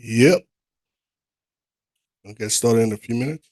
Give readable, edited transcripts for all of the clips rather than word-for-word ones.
Yep. I'll get started in a few minutes.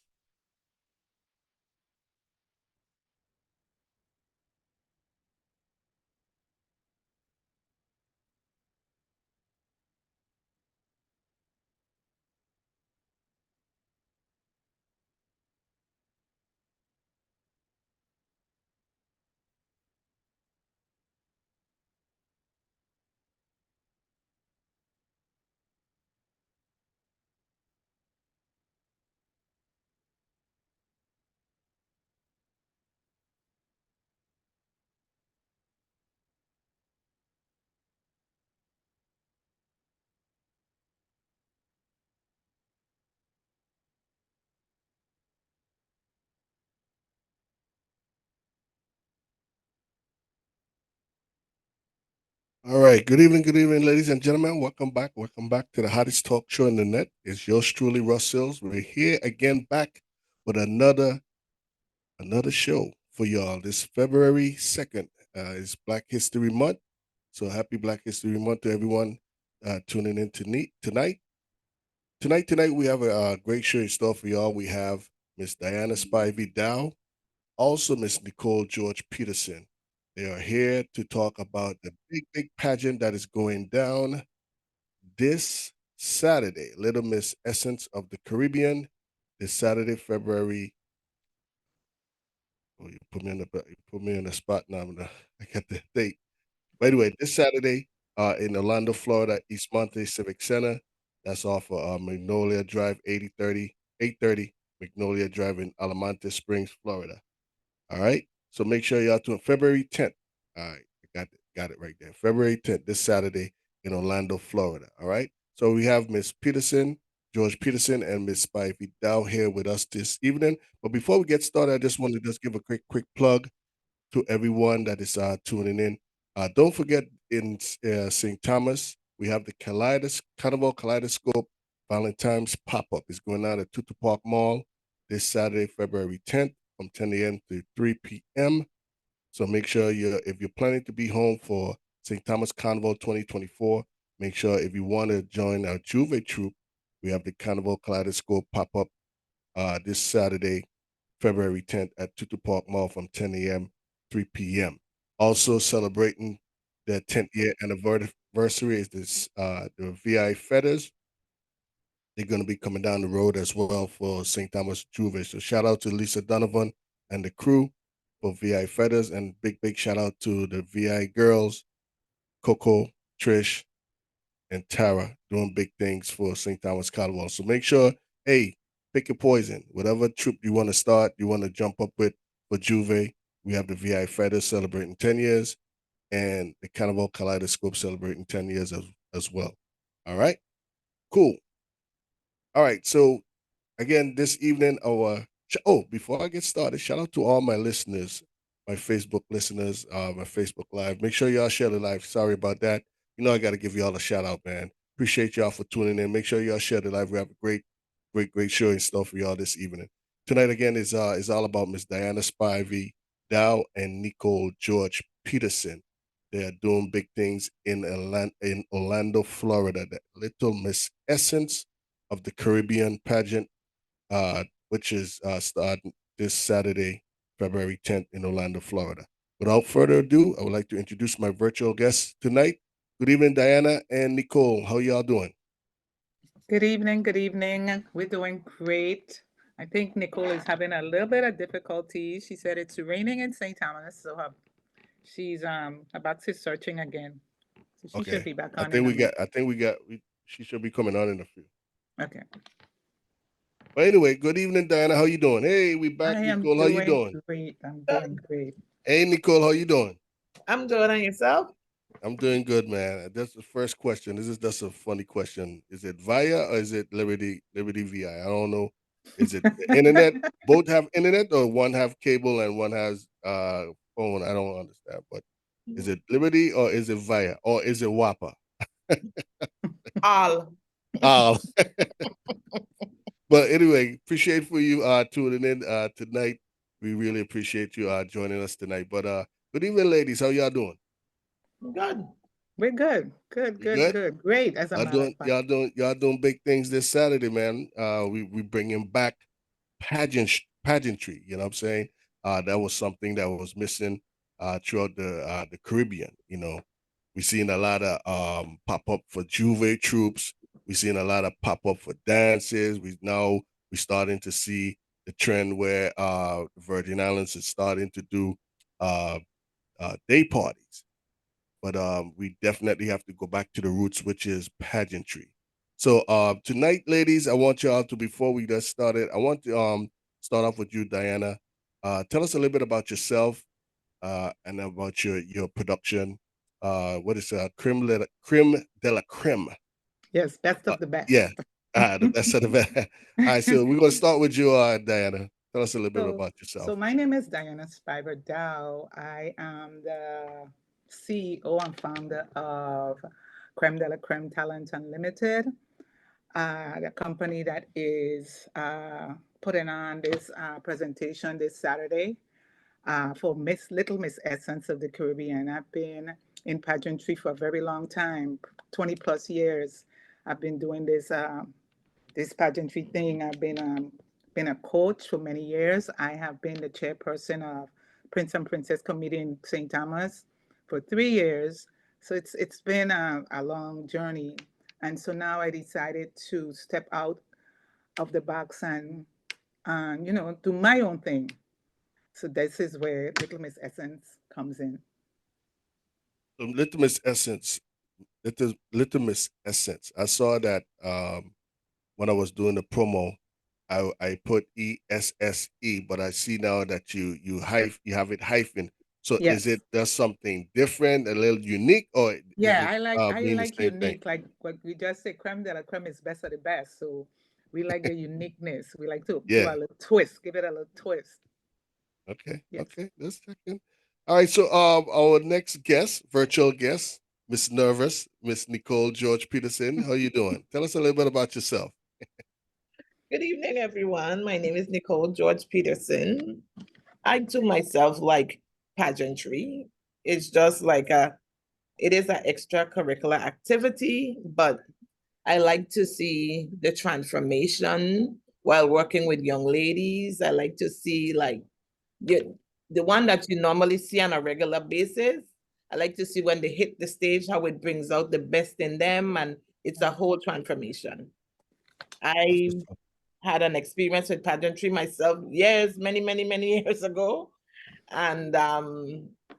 All right. Good evening, ladies and gentlemen. Welcome back. Welcome back to the hottest talk show in the net. It's yours truly, Russ Sills. We're here again back with another show for y'all. This February 2nd is Black History Month. So happy Black History Month to everyone tuning in tonight. Tonight, we have a great show in store for y'all. We have Miss Diana Spivey-Dowe, also Miss Nicole George-Petersen. They are here to talk about the big pageant that is going down this Saturday, Little Miss Essence of the Caribbean, this Saturday, February. Oh, you put me in the spot now. I got the date. By the way, this Saturday, in Orlando, Florida, East Monte Civic Center. That's off of Magnolia Drive, 830 Magnolia Drive in Alamonte Springs, Florida. All right. So make sure y'all tune February 10th. All right. I got it right there. February 10th, this Saturday in Orlando, Florida. All right. So we have Miss Petersen, George-Petersen, and Miss Spivey Dow here with us this evening. But before we get started, I just want to just give a quick plug to everyone that is tuning in. Don't forget in St. Thomas, we have the Carnival Kaleidoscope Valentine's pop-up. It's going on at Tutu Park Mall this Saturday, February 10th from 10 a.m. to 3 p.m. So make sure if you're planning to be home for St. Thomas Carnival 2024, make sure if you want to join our Juve troupe, we have the Carnival Kaleidoscope pop-up this Saturday, February 10th at Tutu Park Mall from 10 a.m. 3 p.m. Also celebrating their 10th year anniversary is the VI Feathers. They're going to be coming down the road as well for St. Thomas Juve. So shout out to Lisa Donovan and the crew for VI Feathers, and big shout out to the VI girls, Coco, Trish, and Tara, doing big things for St. Thomas Caldwell. So make sure, hey, pick your poison. Whatever troop you want to start, you want to jump up with for Juve, we have the VI Feathers celebrating 10 years and the Carnival Kaleidoscope celebrating 10 years as well. All right, cool. All right, so again, this evening, before I get started, shout out to all my listeners my Facebook listeners, my Facebook Live. Make sure y'all share the live. Sorry about that. You know I got to give y'all a shout out, man. Appreciate y'all for tuning in. Make sure y'all share the live. We have a great show in store for y'all this evening. Tonight again is all about Miss Diana Spivey-Dowe and Nicole George-Petersen. They are doing big things in Orlando, Florida. The Little Miss Essence of the Caribbean pageant, which is starting this Saturday, February 10th in Orlando, Florida. Without further ado, I would like to introduce my virtual guests tonight. Good evening, Diana and Nicole. How y'all doing? Good evening. Good evening. We're doing great. I think Nicole is having a little bit of difficulty. She said it's raining in St. Thomas, so she's about to searching again. So she should Okay. be back I on think in a we got minute. I think we got she should be coming on in a few. Okay. But anyway, good evening, Diana. How you doing? Hey, we back. I am Nicole, how you doing doing? great. I'm Good. doing great. Hey, Nicole, how you doing? I'm good. And yourself? I'm doing good, man. That's the first question. This is just a funny question. Is it Via or is it Liberty VI? I don't know. Is it the internet? Both have internet, or one have cable and one has phone? I don't understand. But is it Liberty or is it Via or is it WAPA? All. Oh, but anyway, appreciate for you tuning in tonight. We really appreciate you joining us tonight. But good evening, ladies. How y'all doing? Good. We're good. Good, You good, good? good. Great, as a Y'all matter of doing fact. y'all doing y'all doing big things this Saturday, man. We bringing back pageantry. You know what I'm saying? That was something that was missing throughout the Caribbean. You know, we seen a lot of pop up for Juve troops. We seen a lot of pop up for dances. We starting to see the trend where the Virgin Islands is starting to do uh, day parties. But we definitely have to go back to the roots, which is pageantry. So tonight, ladies, I want y'all to, before we get started, I want to start off with you, Diana. Tell us a little bit about yourself and about your production. What is creme de la creme? Yes, best Uh, of the best. yeah, the best of the best. All right, so we're gonna start with you, Diana. Tell us a little bit So, about so yourself. my name is Diana Spivey-Dowe. I am the CEO and founder of Creme de la Creme Talent Unlimited, the company that is putting on this presentation this Saturday for Little Miss Essence of the Caribbean. I've been in pageantry for a very long time, 20 plus years. I've been doing this pageantry thing. I've been a coach for many years. I have been the chairperson of Prince and Princess Committee in St. Thomas for 3 years. So it's been a long journey. And so now I decided to step out of the box and do my own thing. So this is where Little Miss Essence comes in. So Litmus Essence, Litmus Essence. I saw that when I was doing the promo, I put ESSE, but I see now that you have it hyphen. So is Yes. it just something different, a little unique, or is Yeah, it I being the like same thing? unique. Like what we just say, creme de la creme is best of the best. So we like the uniqueness. We like to do Yeah. a little twist, give it a little twist. Okay. Yes. Okay. Let's check in. All right. So our next guest, virtual guest, Miss Nervous, Miss Nicole George-Petersen. How you doing? Tell us a little bit about yourself. Good evening, everyone. My name is Nicole George-Petersen. I too myself like pageantry. It's just like it is an extracurricular activity, but I like to see the transformation while working with young ladies. I like to see like the one that you normally see on a regular basis. I like to see when they hit the stage, how it brings out the best in them, and it's a whole transformation. That's I what's up. had an experience with pageantry myself years, many years ago. And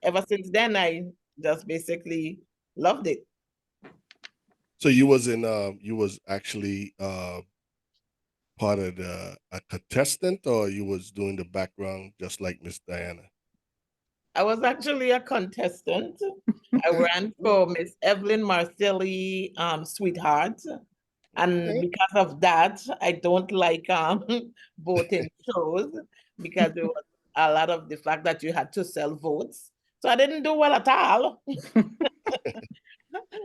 ever since then, I just basically loved it. So you was actually part of a contestant, or you was doing the background just like Miss Diana? I was actually a contestant. I ran for Miss Evelyn Marcelli Sweetheart. And Okay. because of that, I don't like voting shows because it was a lot of the fact that you had to sell votes. So I didn't do well at all.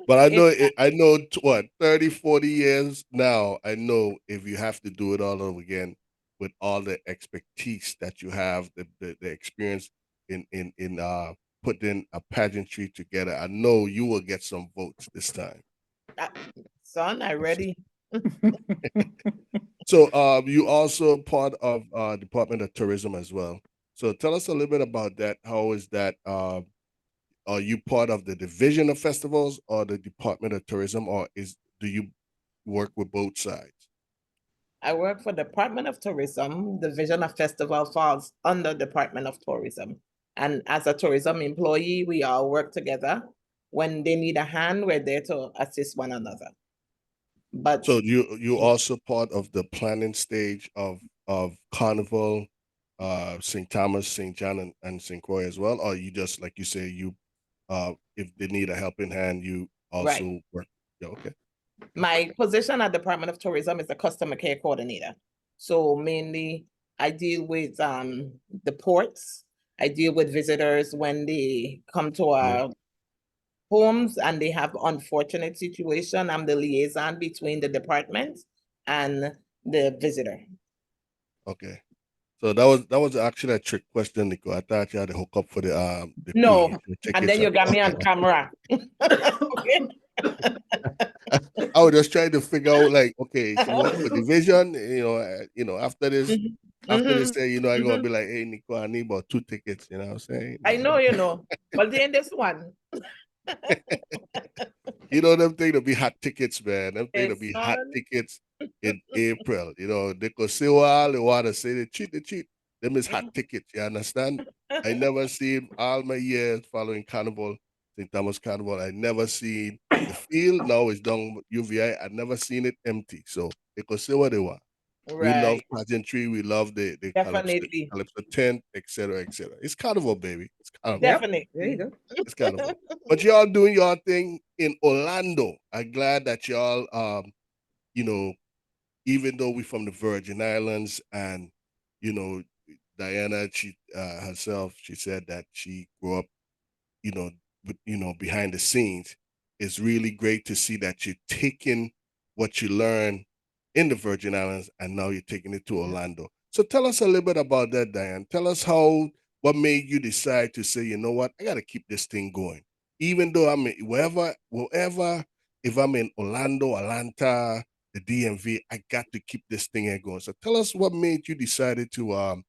But I know It, I know what 30, 40 years now. I know if you have to do it all over again with all the expertise that you have, the experience in putting a pageantry together, I know you will get some votes this time. uh, son, I ready. So you also part of Department of Tourism as well. So tell us a little bit about that. How is that? Are you part of the division of festivals or the Department of Tourism, or do you work with both sides? I work for Department of Tourism. Division of Festival falls under Department of Tourism. And as a tourism employee, we all work together. When they need a hand, we're there to assist one another. But So you also part of the planning stage of Carnival, St. Thomas, St. John, and St. Croix as well, or you just like you say you if they need a helping hand, you right, also work. Yeah, okay. my position at Department of Tourism is a customer care coordinator. So mainly I deal with the ports. I deal with visitors when they come to Yeah. our homes and they have unfortunate situation. I'm the liaison between the department and the visitor. Okay. So that was actually a trick question, Nico. I thought you had to hook up for the No, fee, the and tickets. then you got me Okay. on camera. Okay. I was just trying to figure out, like, okay, she worked for division, after this, Mhm, after they mhm, say, I'm gonna mhm. be like, hey, Nico, I need about two tickets. You know what I'm saying? I know, but then this one, Them things to be hot tickets, man. Them things to it's be hot son. tickets in April. They could say all they want to say, they cheat. Them is hot tickets. You understand? I never seen all my years following Carnival, St. Thomas Carnival. I never seen the field. Now it's done with UVI. I never seen it empty. So they could say what they want. We love Right, pageantry. We love the definitely, calypso tent, etc., etc. It's Carnival, baby. It's Carnival. Yep, there you definitely. go. It's Carnival. But y'all doing your thing in Orlando. I'm glad that y'all, you know, even though we from the Virgin Islands, and you know, Diana, she herself, she said that she grew up, you know, behind the scenes. It's really great to see that you're taking what you learn in the Virgin Islands and now you're taking it to Yeah. Orlando. So tell us a little bit about that, Diane. Tell us what made you decide to say, you know what, I got to keep this thing going, even though I'm wherever, if I'm in Orlando, Atlanta, the DMV, I got to keep this thing going. So tell us what made you decided to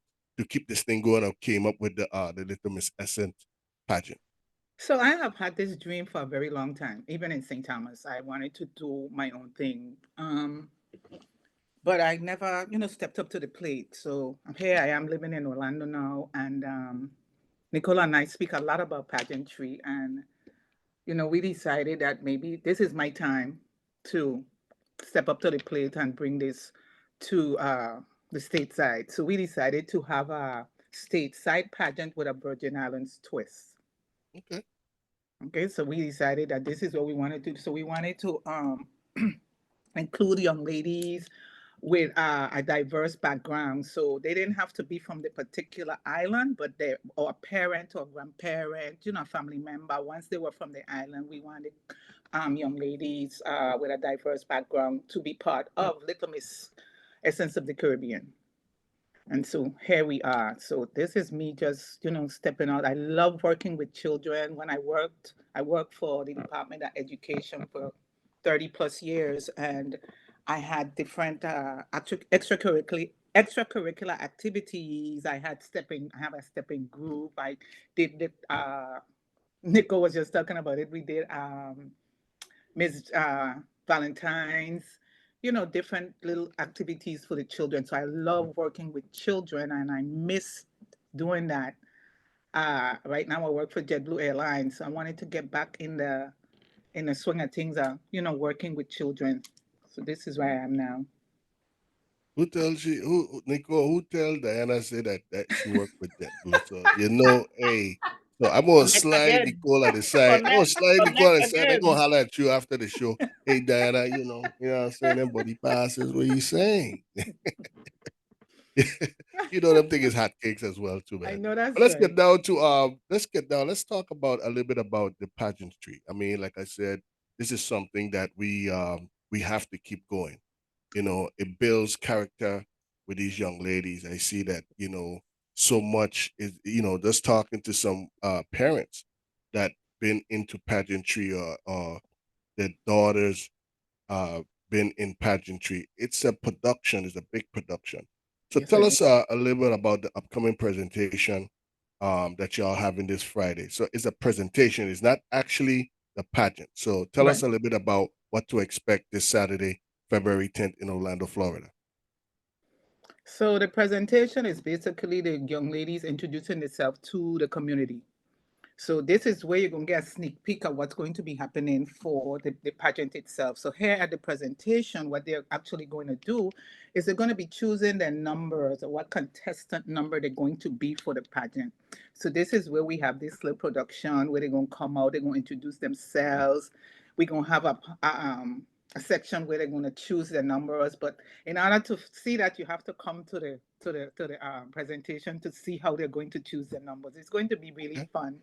keep this thing going or came up with the Little Miss Essence pageant. So I have had this dream for a very long time. Even in St. Thomas, I wanted to do my own thing. But I never, stepped up to the plate. So here I am living in Orlando now, and Nicole and I speak a lot about pageantry, and we decided that maybe this is my time to step up to the plate and bring this to the stateside. So we decided to have a stateside pageant with a Virgin Islands twist. Okay. Okay, so we decided that this is what we wanted to do. So we wanted to include young ladies with a diverse background. So they didn't have to be from the particular island, but they or a parent or grandparent, a family member. Once they were from the island, we wanted young ladies with a diverse background to be part of Little Miss Essence of the Caribbean. And so here we are. So this is me just, stepping out. I love working with children. When I worked for the Department of Education for 30 plus years, and I had different extracurricular activities. I have a stepping group. I did the Nico was just talking about it. We did Miss Valentine's, different little activities for the children. So I love working with children and I miss doing that. Right now I work for JetBlue Airlines. So I wanted to get back in the swing of things, working with children. So this is where I am now. Who tells you Nicole, who tell Diana say that she worked with JetBlue? So hey. So I'm gonna Connect slide again. Nicole at the side. I'm gonna slide Nicole Connect at the side. I'm gonna again. holler at you after the show. Hey Diana, you know what I'm saying? Them body passes, what you saying? You know, them thing is hot cakes as well too, I man. know But that's let's get right. down to let's talk about a little bit about the pageantry. I mean, like I said, this is something that we have to keep going. You know, it builds character with these young ladies. I see that, you know, so much is, you know, just talking to some parents that been into pageantry or their daughters uh, been in pageantry. It's a production, it's a big production. So Yes, tell it us is. a little bit about the upcoming presentation that y'all having this Friday. So it's a presentation, it's not actually the pageant. So tell us Right. a little bit about what to expect this Saturday, February 10th in Orlando, Florida. So the presentation is basically the young ladies introducing themselves to the community. So this is where you're going to get a sneak peek at what's going to be happening for the pageant itself. So here at the presentation, what they're actually going to do is they're going to be choosing their numbers or what contestant number they're going to be for the pageant. So this is where we have this little production where they're going to come out, they're going to introduce themselves. We're going to have a section where they're going to choose their numbers. But in order to see that, you have to come to the presentation to see how they're going to choose their numbers. It's going to be really Okay. fun,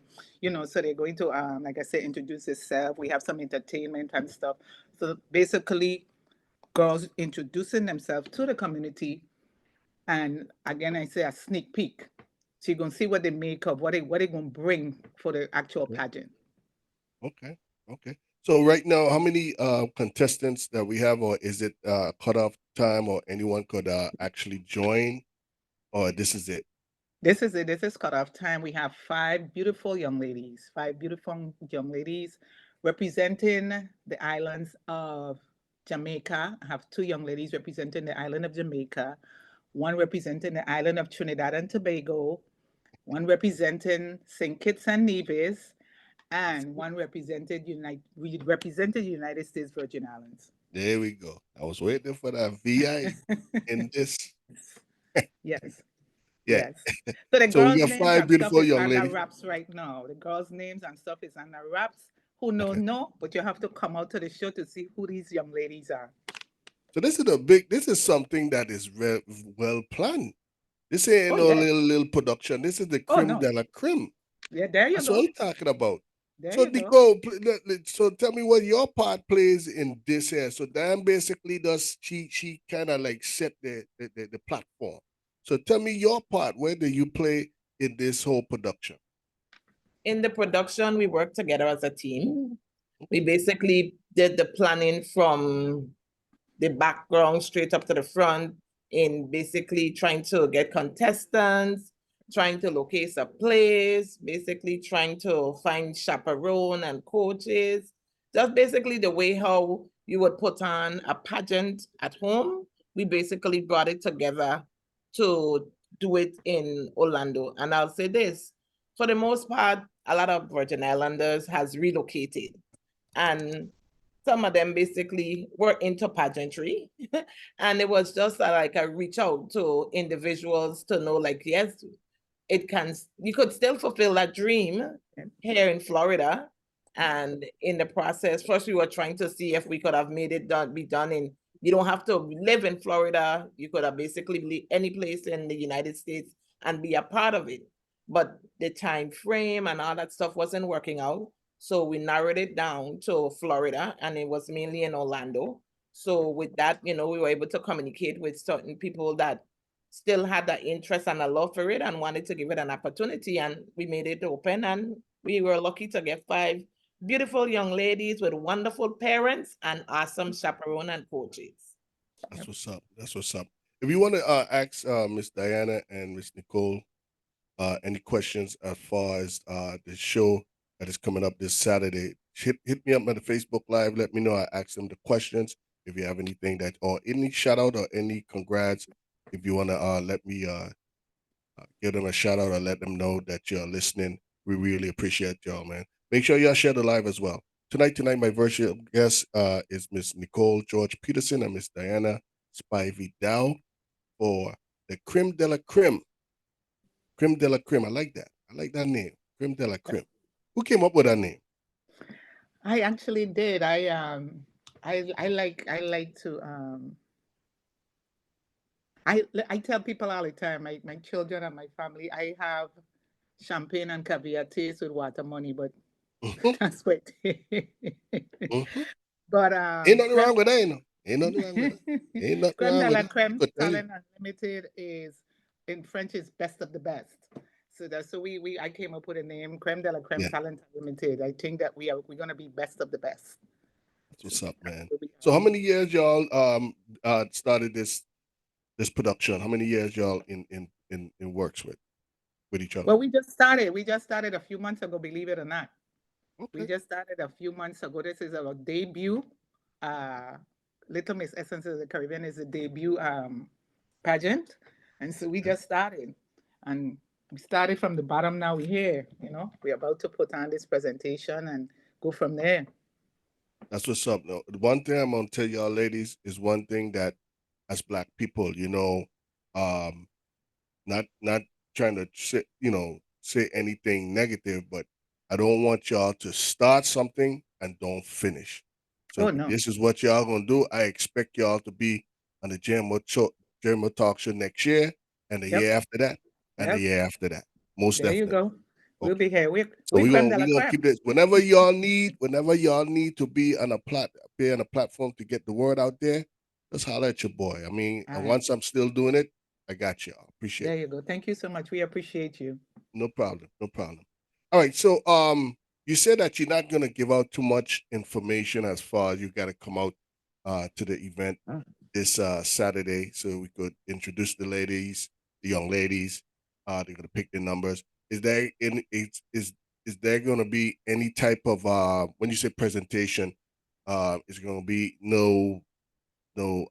so they're going to, like I said, introduce themselves. We have some entertainment and stuff. So basically, girls introducing themselves to the community, and again, I say a sneak peek. So you're gonna see what they make of what they gonna bring for the actual Okay. pageant. Okay. Okay. So right now, how many contestants that we have, or is it cutoff time, or anyone could actually join, or this is it? This is it. This is cutoff time. We have five beautiful young ladies representing the islands of Jamaica. I have two young ladies representing the island of Jamaica, one representing the island of Trinidad and Tobago, one representing St. Kitts and Nevis, and one represented United States Virgin Islands. There we go. I was waiting for that VI in this. Yes, Yeah. yes. So the So we girls' got names five and stuff beautiful is young under ladies. wraps right now. The girls' names and stuff is under wraps. Who knows? Okay. No, but you have to come out to the show to see who these young ladies are. So this is something that is well planned. This ain't Oh no yes. little production. This is the Oh creme no. de la creme. Yeah, there you That's what I'm go. talking about. There So you go. Nicole, so tell me what your part plays in this here. So Dan basically does she kind of like set the platform. So tell me your part. Where do you play in this whole production? In the production, we work together as a team. We basically did the planning from the background straight up to the front in basically trying to get contestants, trying to locate a place, basically trying to find chaperone and coaches. Just basically the way how you would put on a pageant at home. We basically brought it together to do it in Orlando. And I'll say this, for the most part, a lot of Virgin Islanders has relocated. And some of them basically were into pageantry. And it was just like a reach out to individuals to know, like, yes, it can, you could still fulfill that dream here in Florida. And in the process, first we were trying to see if we could have made it be done in, you don't have to live in Florida. You could have basically any place in the United States and be a part of it. But the time frame and all that stuff wasn't working out. So we narrowed it down to Florida, and it was mainly in Orlando. So with that, we were able to communicate with certain people that still had that interest and a love for it and wanted to give it an opportunity. And we made it open, and we were lucky to get 5 beautiful young ladies with wonderful parents and awesome chaperone and coaches. That's what's up. That's what's up. If you want to ask Miss Diana and Miss Nicole any questions as far as the show that is coming up this Saturday, hit me up on the Facebook Live. Let me know. I ask them the questions. If you have anything that, or any shout out or any congrats, if you want to let me give them a shout out or let them know that you're listening, we really appreciate y'all, man. Make sure y'all share the live as well. Tonight, my virtual guest is Miss Nicole George-Petersen and Miss Diana Spivey-Dowe for the Creme de la Creme. Creme de la Creme. I like that. I like that name. Creme de la Creme. Who came up with that name? I actually did. I like to I tell people all the time, my children and my family, I have champagne and caviar taste with water money, but Mhm, that's what. mhm. But Ain't nothing creme wrong with that, you know. Ain't nothing wrong with that. Ain't nothing creme wrong de with la it. creme Could tell you. talent unlimited is in French is best of the best. So that's so we I came up with a name, creme de la creme Yeah, talent unlimited. I think that we're gonna be best of the best. that's So what's up, that's man. what we So are. how many years y'all started this production? How many years y'all in works with each other? Well, we just started. We just started a few months ago, believe it or not. We Okay. just started a few months ago. This is our debut. Uh, Little Miss Essence of the Caribbean is a debut pageant, and so we Okay. just started, and we started from the bottom. Now we're here. We're about to put on this presentation and go from there. That's what's up. No, the one thing I'm gonna tell y'all ladies is one thing that as black people, um, not trying to say anything negative, but I don't want y'all to start something and don't finish. So Oh if no, this is what y'all gonna do, I expect y'all to be on the JMO Talk Show next year and the yep, year after that and the yep. year after that. Most There you definitely. go. We'll Okay. be here. So We we're creme gonna de la we gonna keep creme. this whenever y'all need to be on a platform to get the word out there, just holler at your boy. I mean, All and right, once I'm still doing it, I got y'all. Appreciate there it. you go. Thank you so much. We appreciate you. No problem. No problem. All right. So you said that you're not gonna give out too much information as far as you gotta come out to the event this Saturday so we could introduce the young ladies. They're gonna pick their numbers. Is there any is there gonna be any type of when you say presentation, is gonna be no no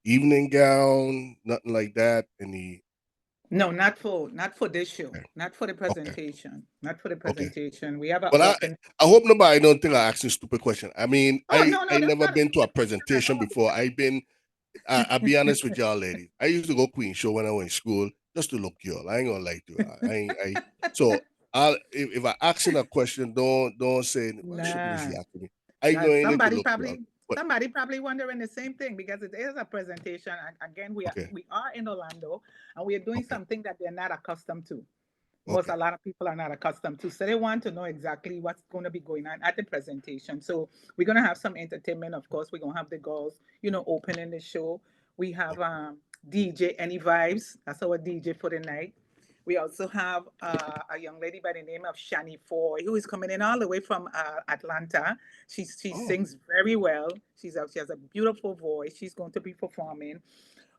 evening gown, nothing like that? Any No, not for this show, okay, not for the okay, presentation, not for the okay. presentation. We have an But open. I hope nobody don't think I asked a stupid question. I mean, Oh no, no, I that's never not. been to a Not at presentation all. before. I'll be honest with y'all, ladies. I used to go Queen Show when I was in school just to look y'all. I ain't gonna lie to you. So if I asking a question, don't say what should Nah, Missy asking me. I that going in to look y'all. But somebody probably wondering the same thing because it is a presentation. And again, we are okay, we are in Orlando and we are doing okay, something that they're not accustomed to. Most okay, a lot of people are not accustomed to, so they want to know exactly what's going to be going on at the presentation. So we're going to have some entertainment. Of course, we're going to have the girls, opening the show. We have okay. DJ Any Vibes. That's our DJ for the night. We also have a young lady by the name of Shani Foy, who is coming in all the way from Atlanta. She Oh, sings very well. She has a beautiful voice. She's going to be performing.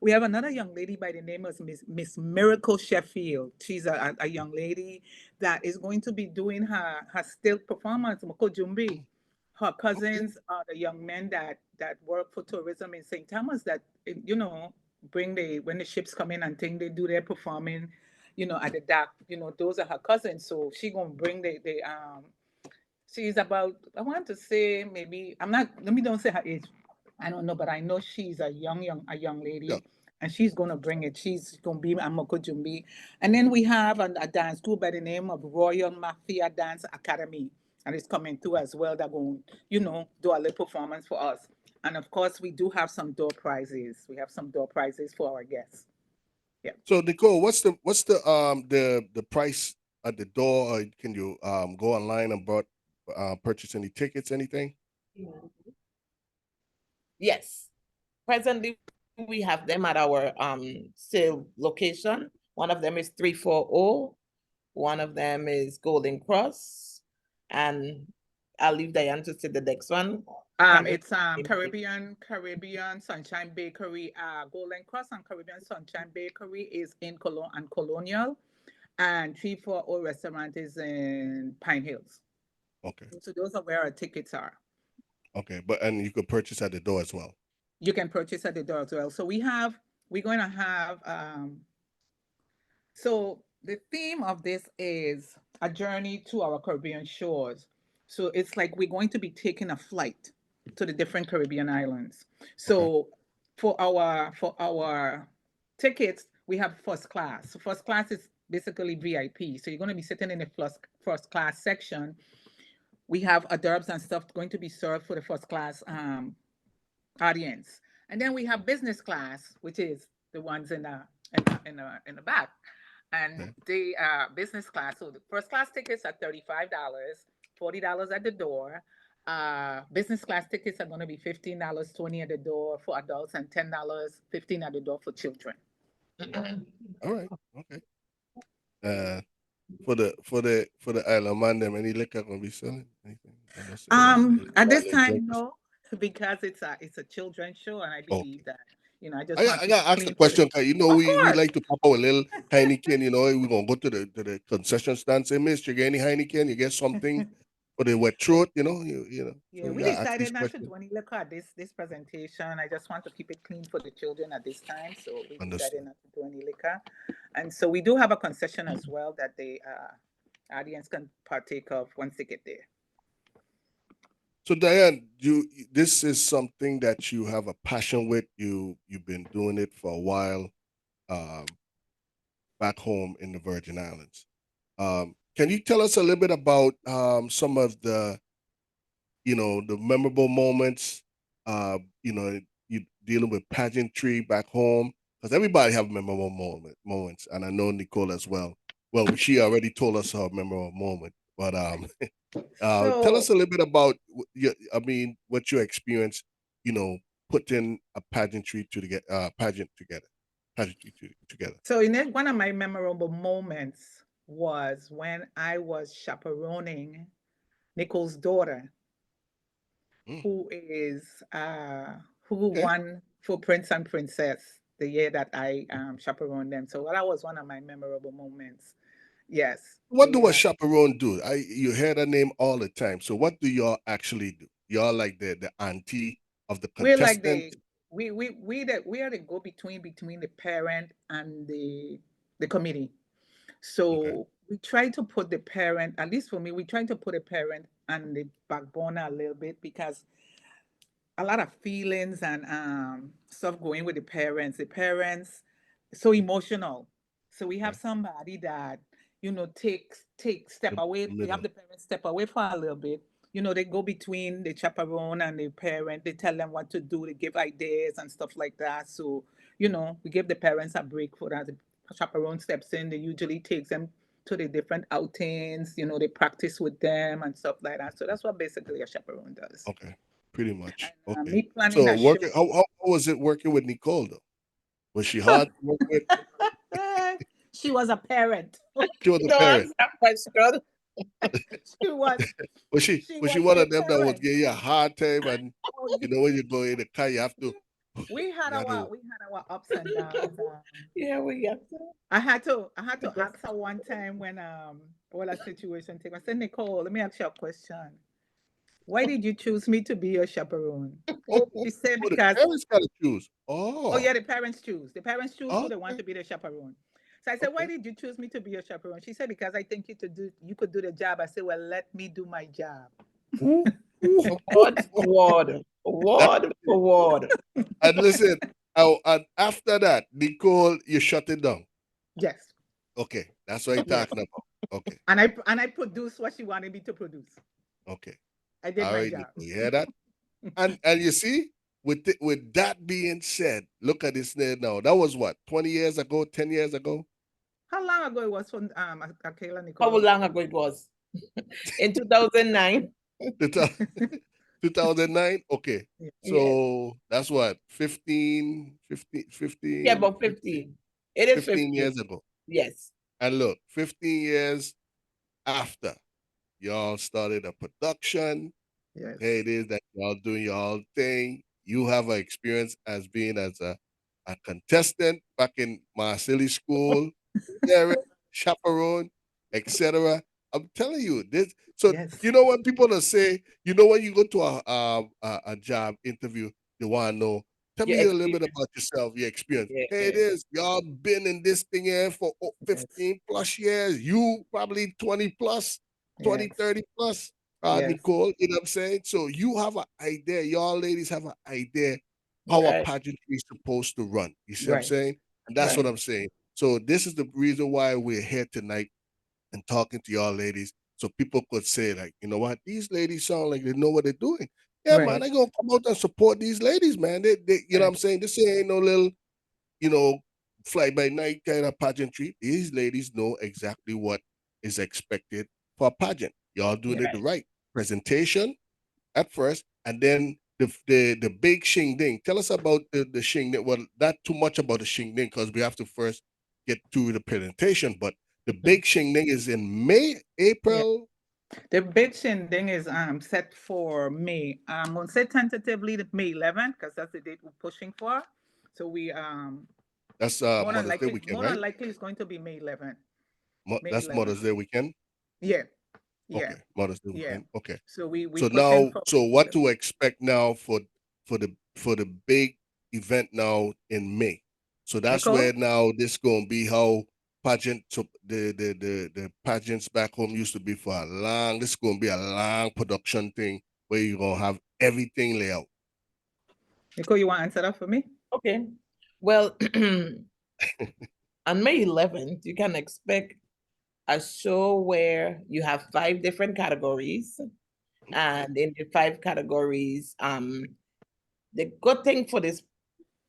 We have another young lady by the name of Miss Miracle Sheffield. She's a young lady that is going to be doing her still performance, Moko Jumbi. Her okay. cousins are the young men that work for tourism in St. Thomas that bring when the ships come in and thing they do their performing, at the dock. Those are her cousins. So she gonna bring the. She's about, I want to say, maybe I'm not. Let me don't say her age. I don't know, but I know she's a young Yeah. lady, and she's gonna bring it. She's gonna be Amoko Jumbi, and then we have a dance group by the name of Royal Mafia Dance Academy, and it's coming through as well. They're going, do a little performance for us, and of course we do have some door prizes. We have some door prizes for our guests. Yeah. So Nicole, what's the price at the door? Or can you go online and purchase any tickets, anything? Yes. Presently, we have them at our sale location. One of them is 340. One of them is Golden Cross. And I'll leave Diane to say the next one. Can't It's remember. Caribbean Sunshine Bakery. Golden Cross and Caribbean Sunshine Bakery is in Colonial, and 340 Restaurant is in Pine Hills. Okay. So those are where our tickets are. Okay, but and you could purchase at the door as well. You can purchase at the door as well. So we're going to have so the theme of this is a journey to our Caribbean shores. So it's like we're going to be taking a flight to the different Caribbean islands. Okay. So for our tickets, we have first class. So first class is basically VIP. So you're going to be sitting in the first class section. We have hors d'oeuvres and stuff going to be served for the first class audience. And then we have business class, which is the ones in the back. And Okay. the business class, so the first class tickets are $35, $40 at the door. Business class tickets are going to be $15, 20 at the door for adults, and $10, 15 at the door for children. All right. Okay. Uh, for the Isle Man, them any liquor gonna be selling? Anything? I know say At a this little time, drinkers. no, because it's a children's show, and I believe Okay. that I just want I to keep gotta it ask the clean for the. question because Of we course. like to pop out a little Heineken. We gonna go to the concession stand. Say, Miss, you get any Heineken? You get something for the wet throat. Yeah, So you we gotta ask decided these not to questions. do any liquor at this presentation. I just want to keep it clean for the children at this time, so we decided Understood. not to do any liquor. And so we do have a concession as well that the audience can partake of once they get there. So Diane, this is something that you have a passion with. You've been doing it for a while, um, back home in the Virgin Islands. Can you tell us a little bit about some of the memorable moments, you dealing with pageantry back home? Because everybody have memorable moments, and I know Nicole as well. Well, she already told us her memorable moment, but tell us So a little bit about what you experienced, you know, putting a pageant together, together. one of my memorable moments was when I was chaperoning Nicole's daughter, Mm, who is who okay. won for Prince and Princess the year that I chaperoned them. So that was one of my memorable moments. Yes, What do a chaperone do? You hear that name all the time. So what do y'all actually do? Y'all like the auntie of the we're like contestant? we are the go between the parent and the committee. Okay. So we try to put the parent, at least for me, we try to put a parent on the backbone a little bit, because a lot of feelings and stuff going with the parents. The parents so emotional. So we have Okay. somebody that take step The away. We have middle. the parents step away for a little bit. They go between the chaperone and the parent. They tell them what to do. They give ideas and stuff like that. So we give the parents a break for that. The chaperone steps in. They usually takes them to the different outings. They practice with them and stuff like that. So that's what basically a chaperone does. Okay. Pretty much. And Okay. me planning So a show. working how was it working with Nicole though? Was she hard to work with? She was a parent. She was a Don't parent. ask that question. She was she Was she was one a of them that would parent. give you a hard time and Oh, when you go in the car you have to we had you have our to we had our ups and downs. Yeah, we have to. I had to ask her one time when a situation came. I said, Nicole, let me ask you a question. Why did you choose me to be your chaperone? oh, She said the because parents gotta choose. oh Oh, yeah, the parents choose. The parents choose who they want okay, to be the chaperone. So I said, why okay. did you choose me to be your chaperone? She said, because I think you could do the job. I said, well, let me do my job. Ooh, ooh. Word for word. That's Word it. for word. And listen, and after that, Nicole, you shut it down. Yes, Okay, that's what you're yes. talking about. Okay, And I produced what she wanted me to produce. okay. I did All my right, job. Nicole, you hear that? And you see, with that being said, look at this there now. That was what, 20 years ago, 10 years ago? How long ago it was from Akela How Nicole? long ago it was? In 2009. 2009? Okay. Yeah. Yes. So that's what, 15, Yeah, about 15, 15. It is 15 15. years ago. Yes. And look, 15 years after y'all started a production, hey, Yes. it is that y'all doing y'all thing. You have an experience as being as a contestant back in Marcelli School, parent, chaperone, etc. I'm telling you this. So Yes. when people will say, when you go to a job interview, they want to know. Tell Your me a little bit experience. about yourself, your experience. Hey, it Yeah. is. Y'all been in this thing here for Yes. 15 plus years. You probably 20 plus, 20, Yes. 30 plus, Yes. Nicole. You know what I'm saying? So you have an idea. Y'all ladies have an idea how a Right. pageantry is supposed to run. You see what I'm Right. saying? And that's what Right. I'm saying. So this is the reason why we're here tonight and talking to y'all ladies, so people could say, like, you know what, these ladies sound like they know what they're doing. Yeah, man, Right. they gonna come out and support these ladies, man. They you know what I'm saying? This ain't no little, you know, fly by night kind of pageantry. These ladies know exactly what is expected for a pageant. Y'all doing it Yeah. the right presentation at first, and then the big shingding. Tell us about the shingding. Well, not too much about the shingding because we have to first get through the presentation. But the big shingding is in May, Yeah. April. The big shindig is set for May. I'm gonna say tentatively the May 11th because that's the date we're pushing for. So we That's Mother's Day weekend, more right? than likely it's going to be May 11th. May That's 11th. Mother's Day weekend. Yeah. Yeah. Okay, Mother's Day Yeah. weekend. Okay. So we So pushing now, for so May what 11th. to expect now for the big event now in May? So that's Nicole? where now this gonna be how pageant so the pageants back home used to be for a long. This is gonna be a long production thing where you're gonna have everything laid out. Nicole, you want to answer that for me? Okay. Well, on May 11th, you can expect a show where you have 5 different categories. And in the 5 categories, the good thing for this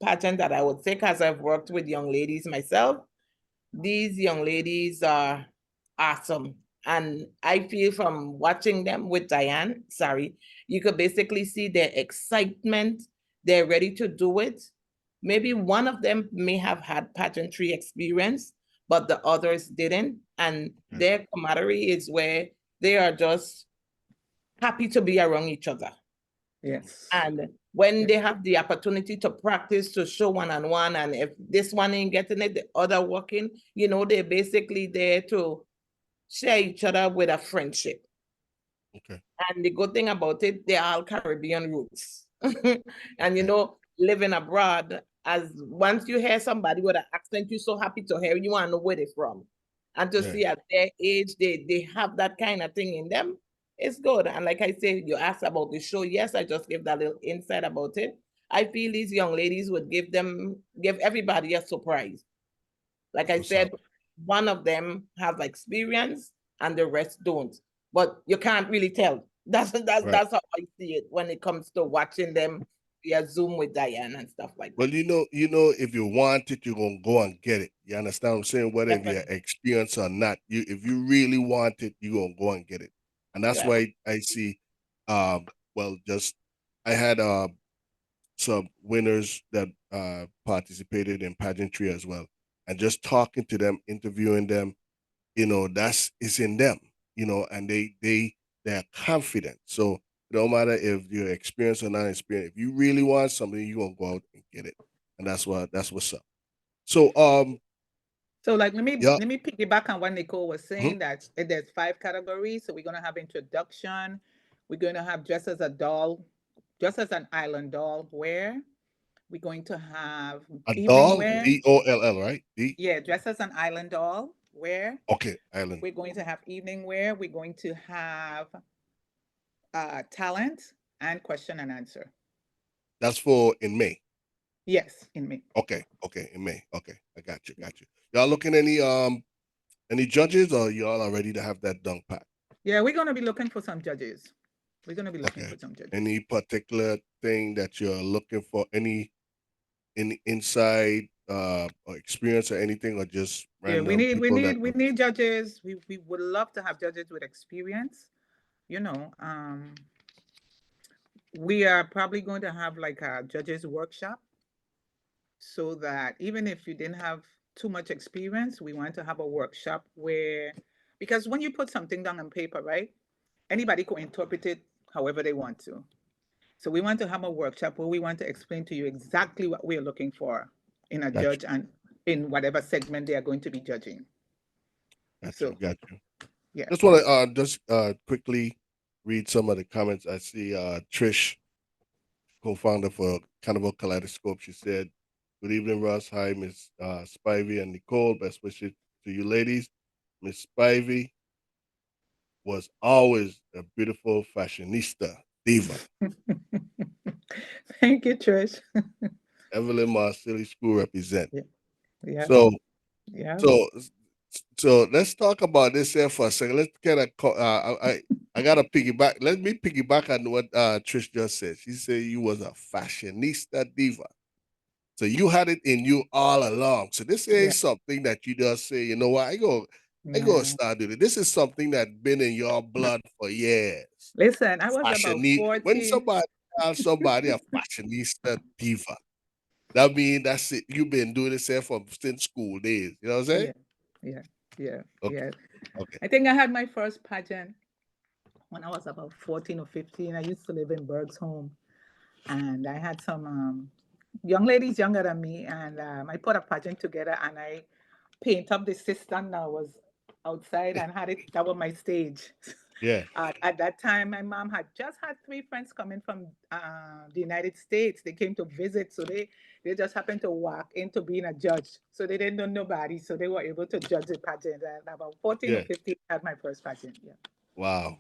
pageant that I would say, because I've worked with young ladies myself, these young ladies are awesome. And I feel from watching them with Diane, sorry, you could basically see their excitement. They're ready to do it. Maybe one of them may have had pageantry experience, but the others didn't. And their camaraderie is where they are just happy to be around each other. Yes. And when they have the opportunity to practice, to show one-on-one, and if this one ain't getting it, the other working, they're basically there to share each other with a friendship. Okay. And the good thing about it, they're all Caribbean roots. And living abroad, as once you hear somebody with an accent, you're so happy to hear, you want to know where they're from. And to see at their age, they have that kind of thing in them. It's good. And like I said, you asked about the show. Yes, I just gave that little insight about it. I feel these young ladies would give everybody a surprise. Like I said, one of them have experience and the rest don't. But you can't really tell. That's how I see it when it comes to watching them via Zoom with Diane and stuff like that. Well, if you want it, you're gonna go and get it. You understand what I'm saying? Whether if you're experienced or not, if you really want it, you're gonna go and get it. And that's why I see well, just I had some winners that participated in pageantry as well. And just talking to them, interviewing them, that's it's in them, and they're confident. So it don't matter if you're experienced or not experienced. If you really want something, you're gonna go out and get it. And that's what's up. So So like let me yeah. piggyback on what Nicole was Mhm. saying that there's 5 categories. So we're gonna have introduction, we're gonna have dress as a doll, dress as an island doll wear. We're going to have A evening doll, wear. DOLL, right? D. Yeah, dress as an island doll wear. Okay, island. We're going to have evening wear. We're going to have talent and question and answer. That's for in May. Yes, in May. Okay, in May. Okay, I got you. Y'all looking any judges, or y'all are ready to have that dunk pat? Yeah, we're gonna be looking for some judges. We're gonna be looking Okay. for some judges. Any particular thing that you're looking for? Any inside or experience or anything, or just Yeah, random people that we need judges. We would love to have judges with experience. You know, we are probably going to have like a judges workshop so that even if you didn't have too much experience, we want to have a workshop where, because when you put something down on paper, right, anybody can interpret it however they want to. So we want to have a workshop where we want to explain to you exactly what we're looking for in a got you, judge and in whatever segment they are going to be judging. So got you. yeah. Just want to just quickly read some of the comments. I see Trish, co-founder for Carnival Kaleidoscope. She said, "Good evening, Russ. Hi, Miss Spivey and Nicole. Best wishes to you, ladies. Miss Spivey was always a beautiful fashionista diva. Thank you, Trish. Evelyn Marcelli School represent. Yeah. Yeah. So, Yeah. so So let's talk about this here for a second. Let's kind of I gotta piggyback. Let me piggyback on what Trish just said. She said you was a fashionista diva. So you had it in you all along. So this Yeah, ain't something that you just say, you know what, I go yeah. start doing it. This is something that been in your blood for years. Listen, I was about When 14. somebody calls somebody a fashionista diva, that mean that's it. You've been doing this here from since school days. You know what I'm saying? Yeah, yeah, yeah, Okay. yeah. Okay. I think I had my first pageant when I was about 14 or 15. I used to live in Berg's home, and I had some young ladies younger than me, and I put a pageant together, and I paint up the cistern that was outside and had it. That was my stage. Yeah. At that time, my mom had just had three friends coming from the United States. They came to visit, so they just happened to walk into being a judge. So they didn't know nobody, so they were able to judge the pageant. And about 14 or Yeah. 15, I had my first pageant. Yeah, Wow.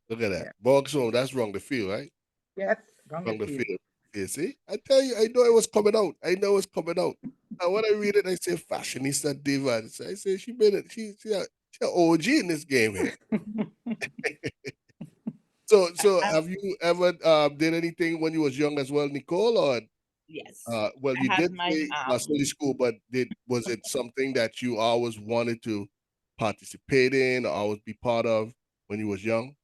Look at that. yeah, Borg song, that's wrong the field, right? yes, wrong the Wrong the field. field. Yeah, see? I tell you, I know it was coming out. I know it's coming out. And when I read it, I say fashionista diva. I say she a OG in this game here. So I, have you ever did anything when you was young as well, Nicole? Or yes, well, I you had did my say study school, but did was it something that you always wanted to participate in or always be part of when you was young?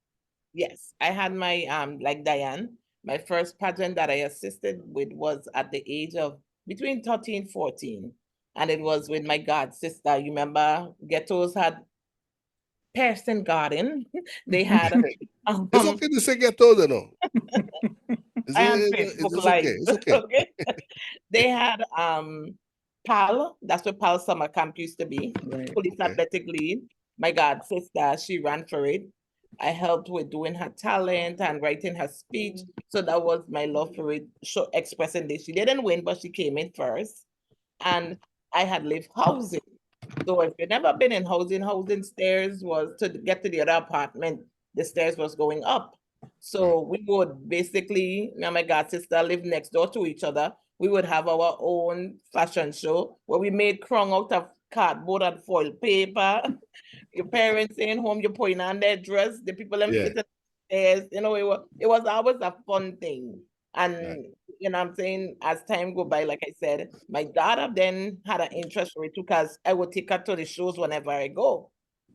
yes, I had my like Diane, my first pageant that I assisted with was at the age of between 13, 14. And it was with my god sister. You remember ghettos had Pearson Garden. They had It's um okay to say get older, no. I am Is Facebook it's okay. Live. It's okay. Okay. They had PAL, that's where PAL Summer Camp used to be, Right. Police Okay. Athletic League. My God, sister, she ran for it. I helped with doing her talent and writing her speech. So that was my love for it, show expressing this. She didn't win, but she came in first. And I had lived housing. So if you've never been in housing, housing stairs was to get to the other apartment, the stairs was going up. Right. So we would basically, me and my god sister lived next door to each other. We would have our own fashion show where we made crown out of cardboard and foil paper. Your parents in home, you're putting on their dress, the people them Yeah. sitting stairs, it was always a fun thing. Right. And I'm saying as time go by, like I said, my daughter then had an interest for it too, because I would take her to the shows whenever I go.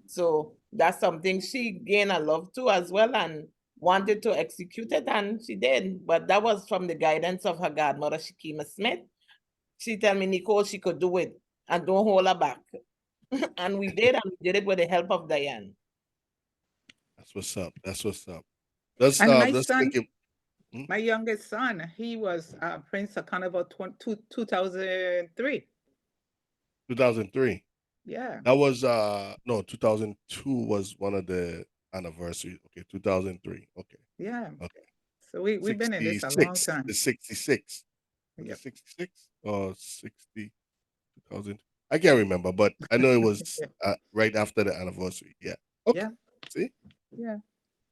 So that's something she gained a love to as well and wanted to execute it, and she did. But that was from the guidance of her godmother, Shakima Smith. She tell me, Nicole, she could do it and don't hold her back. And we did, and we did it with the help of Diane. That's what's up. That's what's up. Let's And my let's son, think it. Hmm? my youngest son, he was Prince of Carnival 2003. 2003. Yeah, That was no 2002 was one of the anniversaries. Okay, 2003. Okay. yeah. Okay. So we've been in this a long 66. time. The 66. Was it Yep. 66 or 60? 2000. I can't remember, but I know it was Yeah, right after the anniversary. Yeah. Okay. yeah, See, yeah.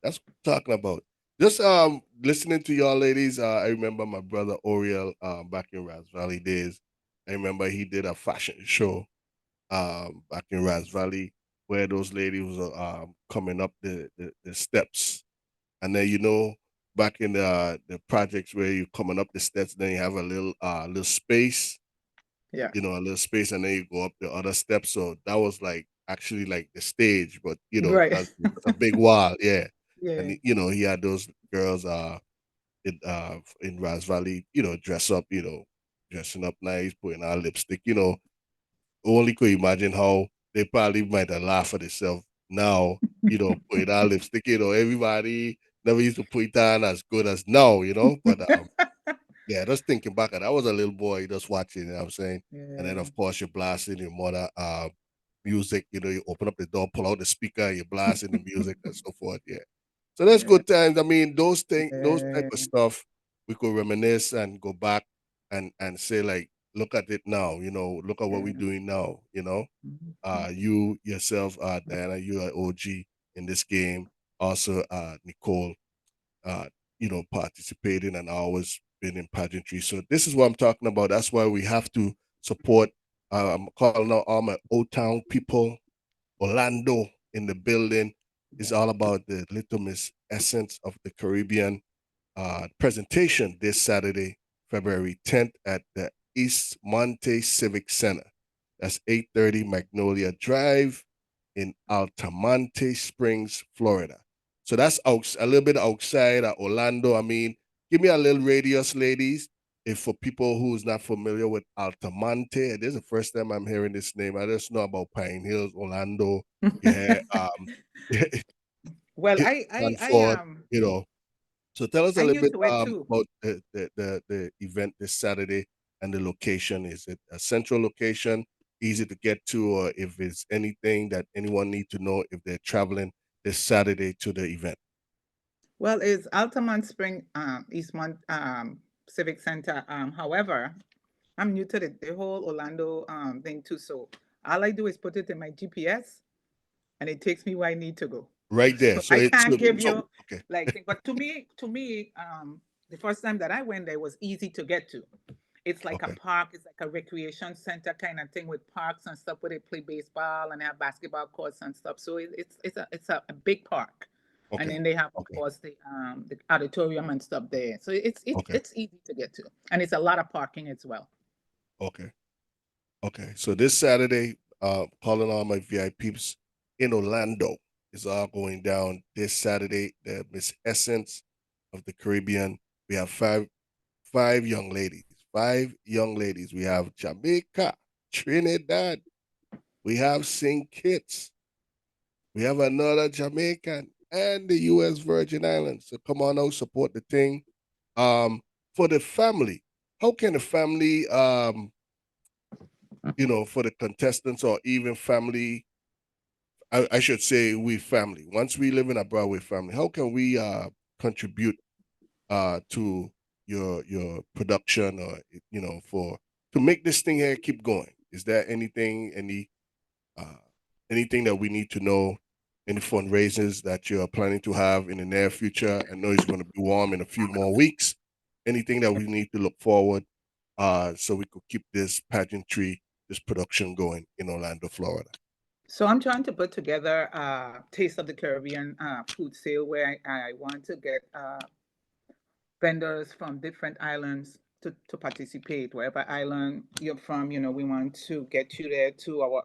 that's what I'm talking about. Just listening to y'all ladies, I remember my brother Oriel back in Raz Valley days. I remember he did a fashion show back in Raz Valley where those ladies were coming up the steps. And then back in the projects where you're coming up the steps, then you have a little space, Yeah. a little space, and then you go up the other steps. So that was like actually like the stage, but Right. as it's a big wall, yeah. Yeah. And he had those girls in Raz Valley, dress up, dressing up nice, putting on lipstick, only could imagine how they probably might have laughed at themselves now, putting on lipstick, everybody never used to put it on as good as now, but yeah, just thinking back, and I was a little boy just watching, you know what I'm saying? And then Yeah. of course you're blasting your mother music, you open up the door, pull out the speaker, you're blasting the music and so forth. Yeah. So that's Yeah. good times. I mean, those type of Yeah. stuff, we could reminisce and go back and say like, look at it now, look at what we're Yeah. doing now, Mhm. you yourself, Diana, you are OG in this game. Also, Nicole, uh, participating and always been in pageantry. So this is what I'm talking about. That's why we have to support. I'm calling out all my Old Town people, Orlando in the building. It's all about the Little Miss Essence of the Caribbean presentation this Saturday, February 10th at the East Monte Civic Center. That's 830 Magnolia Drive in Altamonte Springs, Florida. So that's a little bit outside of Orlando. I mean, give me a little radius, ladies. If for people who's not familiar with Altamonte, this is the first time I'm hearing this name. I just know about Pine Hills, Orlando, yeah, Well, I I I Sanford, um you know. So tell us a I'm little new bit to it too. about the event this Saturday and the location. Is it a central location, easy to get to, or if it's anything that anyone need to know if they're traveling this Saturday to the event? Well, it's Altamont Spring, Eastmont Civic Center. However, I'm new to the whole Orlando thing too. So all I do is put it in my GPS and it takes me where I need to go. Right there. So So I it's can't give so you okay, like thing. But to me, the first time that I went there was easy to get to. It's like a okay, park, it's like a recreation center kind of thing with parks and stuff where they play baseball and have basketball courts and stuff. So it's a big park. And okay, then they have of okay, course the auditorium and stuff there. So it's it's okay, it's easy to get to. And it's a lot of parking as well. okay, okay. So this Saturday, calling all my VIPs in Orlando is all going down this Saturday. The Miss Essence of the Caribbean. We have five young ladies. Five young ladies. We have Jamaica, Trinidad. We have St. Kitts. We have another Jamaican and the U.S. Virgin Islands. So come on out, support the thing. Um, for the family, how can the family, for the contestants or even family, I should say we family. Once we live in abroad with family, how can we contribute to your production or for to make this thing here keep going? Is there uh anything that we need to know? Any fundraisers that you're planning to have in the near future? I know it's going to be warm in a few more weeks. Anything that we need to look forward so we could keep this pageantry, this production going in Orlando, Florida. So I'm trying to put together a Taste of the Caribbean food sale where I want to get vendors from different islands to participate. Wherever island you're from, we want to get you there to our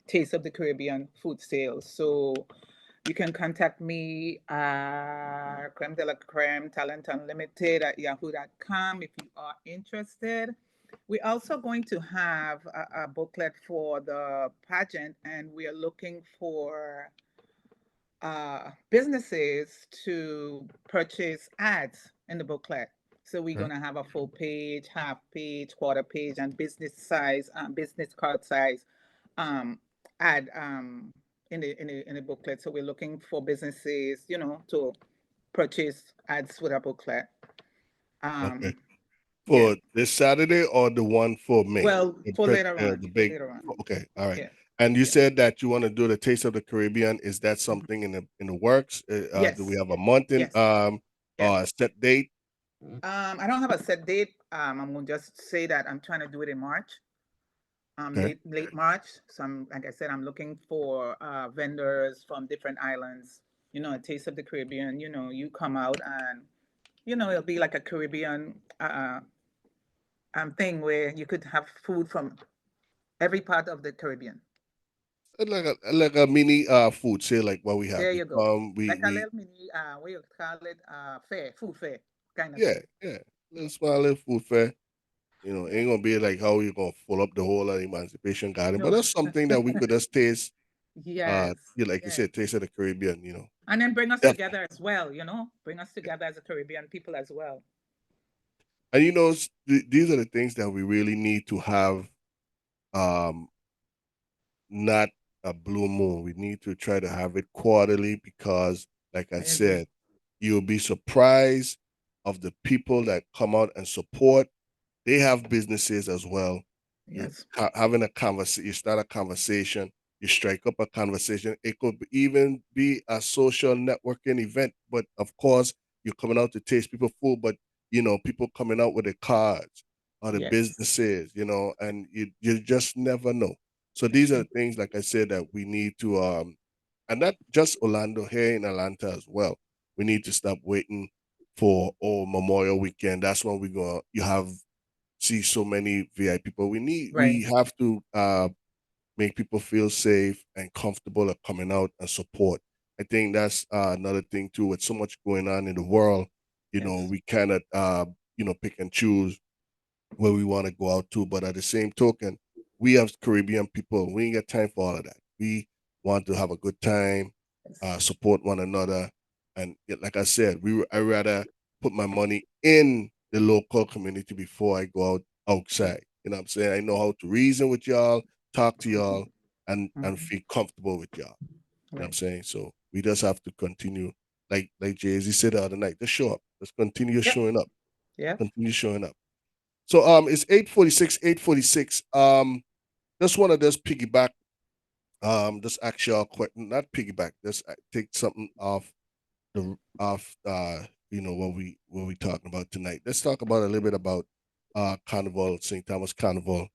Taste of the Caribbean food sale. So you can contact me creme de la creme talent unlimited at yahoo.com if you are interested. We're also going to have a booklet for the pageant, and we are looking for businesses to purchase ads in the booklet. So we're Okay. gonna have a full page, half page, quarter page, and business size, business card size um, ad in the booklet. So we're looking for businesses, to purchase ads with a booklet. Okay. Um, yeah. For this Saturday or the one for May? Well, The for pre- later the on, for big. later on. Okay. All right. Yeah. And you Yeah. said that you want to do the Taste of the Caribbean. Is that Mhm. something in the works? Do we Yes. have a month in Yes. Yes. set date? I don't have a set date. I'm gonna just say that I'm trying to do it in March, Okay. late March. So like I said, I'm looking for vendors from different islands. A taste of the Caribbean. You come out and it'll be like a Caribbean thing where you could have food from every part of the Caribbean. Like a mini food sale like what we have. There We you go. come Like a we little mini, what you call it, fair, food fair kind of yeah, thing. yeah. Little small little food fair. Ain't gonna be like how you gonna fill up the whole of Emancipation Garden, but No. that's something that we could just taste. Yes. Like you Yes. said, taste of the Caribbean. And then bring us Def- together as well, bring us together as a Caribbean people as well. and these are the things that we really need to have. Um, not a blue moon. We need to try to have it quarterly because, like I I agree. said, you'll be surprised of the people that come out and support. They have businesses as well. You Yes. having a conversation, you start a conversation, you strike up a conversation. It could even be a social networking event, but of course, you're coming out to taste people food, but people coming out with the cards or the Yes. businesses, and you just never know. So these are the things, like I said, that we need to and not just Orlando, here in Atlanta as well. We need to stop waiting for Memorial Weekend. That's when we're gonna you have see so many VIP people. We Right. have to make people feel safe and comfortable at coming out and support. I think that's another thing too. With so much going on in the world, Yes. we cannot pick and choose where we want to go out to. But at the same token, we have Caribbean people. We ain't got time for all of that. We want to have a good time, Yes. support one another, and like I said, I rather put my money in the local community before I go outside. You know what I'm saying? I know how to reason with y'all, talk to y'all, and Mhm. feel comfortable with y'all. You know what I'm Right. saying? So we just have to continue, like Jay-Z said the other night, just show up. Let's continue Yep. showing up. Yep. Continue showing up. So it's 8:46, 8:46. Just wanna just piggyback, just ask y'all question, not piggyback, just take something off what we talking about tonight. Let's talk about a little bit about Carnival, St. Thomas Carnival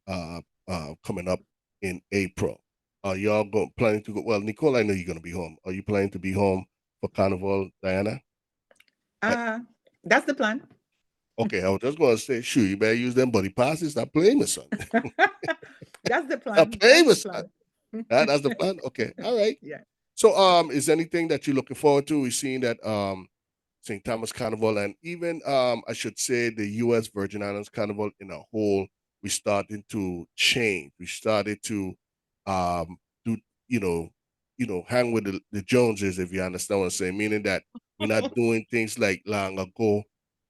coming up in April. Are y'all planning to go? Well, Nicole, I know you're gonna be home. Are you planning to be home for Carnival, Diana? I, Uh, that's the plan. okay, I was just gonna say, sure, you better use them buddy passes. Stop playing with son. That's the Stop plan. playing That's the with son. plan. That's the plan. Okay, all right. Yeah. So, is anything that you're looking forward to? We've seen that St. Thomas Carnival, and even I should say the U.S. Virgin Islands Carnival in a whole, we started to change. We started to do hang with the Joneses, if you understand what I'm saying. Meaning that we're not doing things like long ago.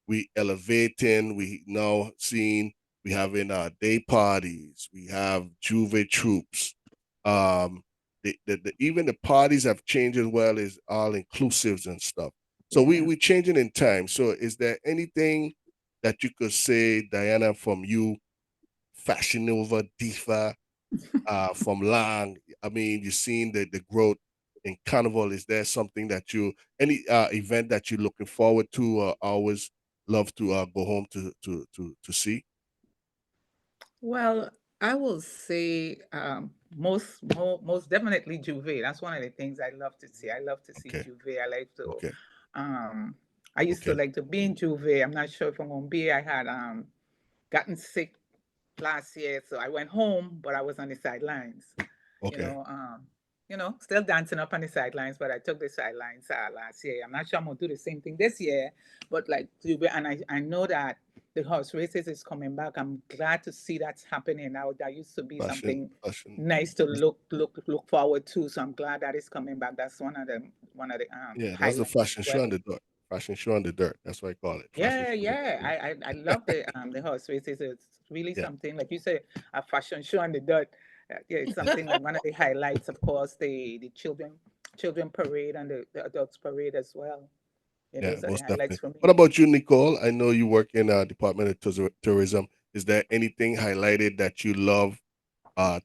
We elevating. We now seeing we having day parties. We have Juve troops. Um, even the parties have changed as well as all inclusives and stuff. So Yeah. we changing in time. So is there anything that you could say, Diana, from you, Fashion Nova diva, from Lang? I mean, you've seen the growth in Carnival. Is there something that you any event that you're looking forward to? Always love to go home to see. Well, I will say most definitely Juve. That's one of the things I love to see. I love to see Okay, Juve. I like to okay, um I used to okay, like to be in Juve. I'm not sure if I'm gonna be. I had gotten sick last year, so I went home, but I was on the sidelines. You okay. know, um, still dancing up on the sidelines, but I took the sidelines last year. I'm not sure I'm gonna do the same thing this year, but like and I know that the horse races is coming back. I'm glad to see that's happening now. That used to be Fashion, something fashion. nice to look forward to. So I'm glad that is coming back. That's one of the Yeah, that's the highlights fashion as show on well. the dirt. Fashion show on the dirt. That's what I call it. Fashion Yeah, show on the yeah. dirt. I love the horse races. It's really Yeah, something like you say, a fashion show on the dirt. Yeah, it's something like one of the highlights, of course, the children parade and the adults parade as well. Yeah, yeah, those are the most highlights definitely. for What me. about you, Nicole? I know you work in Department of Tourism. Is there anything highlighted that you love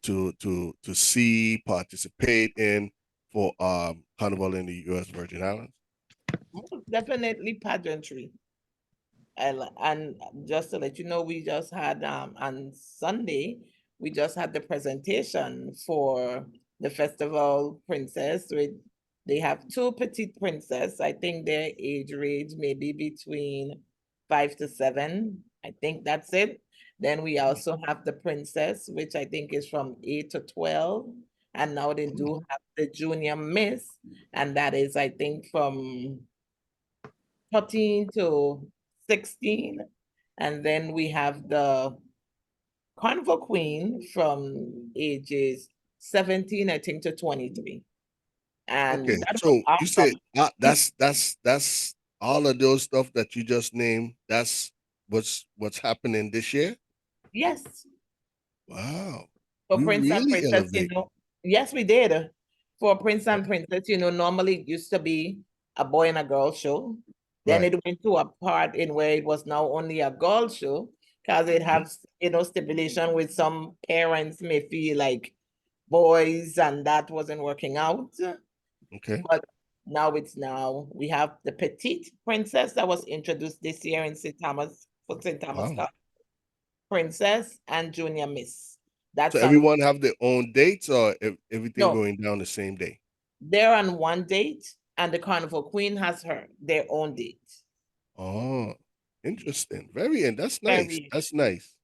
to see, participate in for Carnival in the U.S. Virgin Islands? Most definitely pageantry. And just to let you know, we just had on Sunday, we just had the presentation for the festival princess with they have two petite princess. I think their age range maybe between 5 to 7. I think that's it. Then we also have the princess, which I think is from 8 to 12. And now they Mm, do have the junior miss, and that is I think from 13 to 16. And then we have the Carnival Queen from ages 17, I think, to 23. okay, And that was so you said awesome. that's all of those stuff that you just named. That's what's happening this year. Yes. Wow, For we Prince and really Princess, elevate. yes, we did. For Prince Okay, and Princess, normally it used to be a boy and a girl show. Then right. it went to a part in where it was now only a girl show because it Mhm. has, stipulation with some parents may feel like boys and that wasn't working out. Okay. But now we have the petite princess that was introduced this year in St. Thomas for St. Thomas Wow. Cup, princess and junior miss. That So salon. everyone have their own dates, or everything No, going down the same day? they're on one date, and the Carnival Queen has their own date. Oh, interesting. Very, and that's nice. Very That's nice.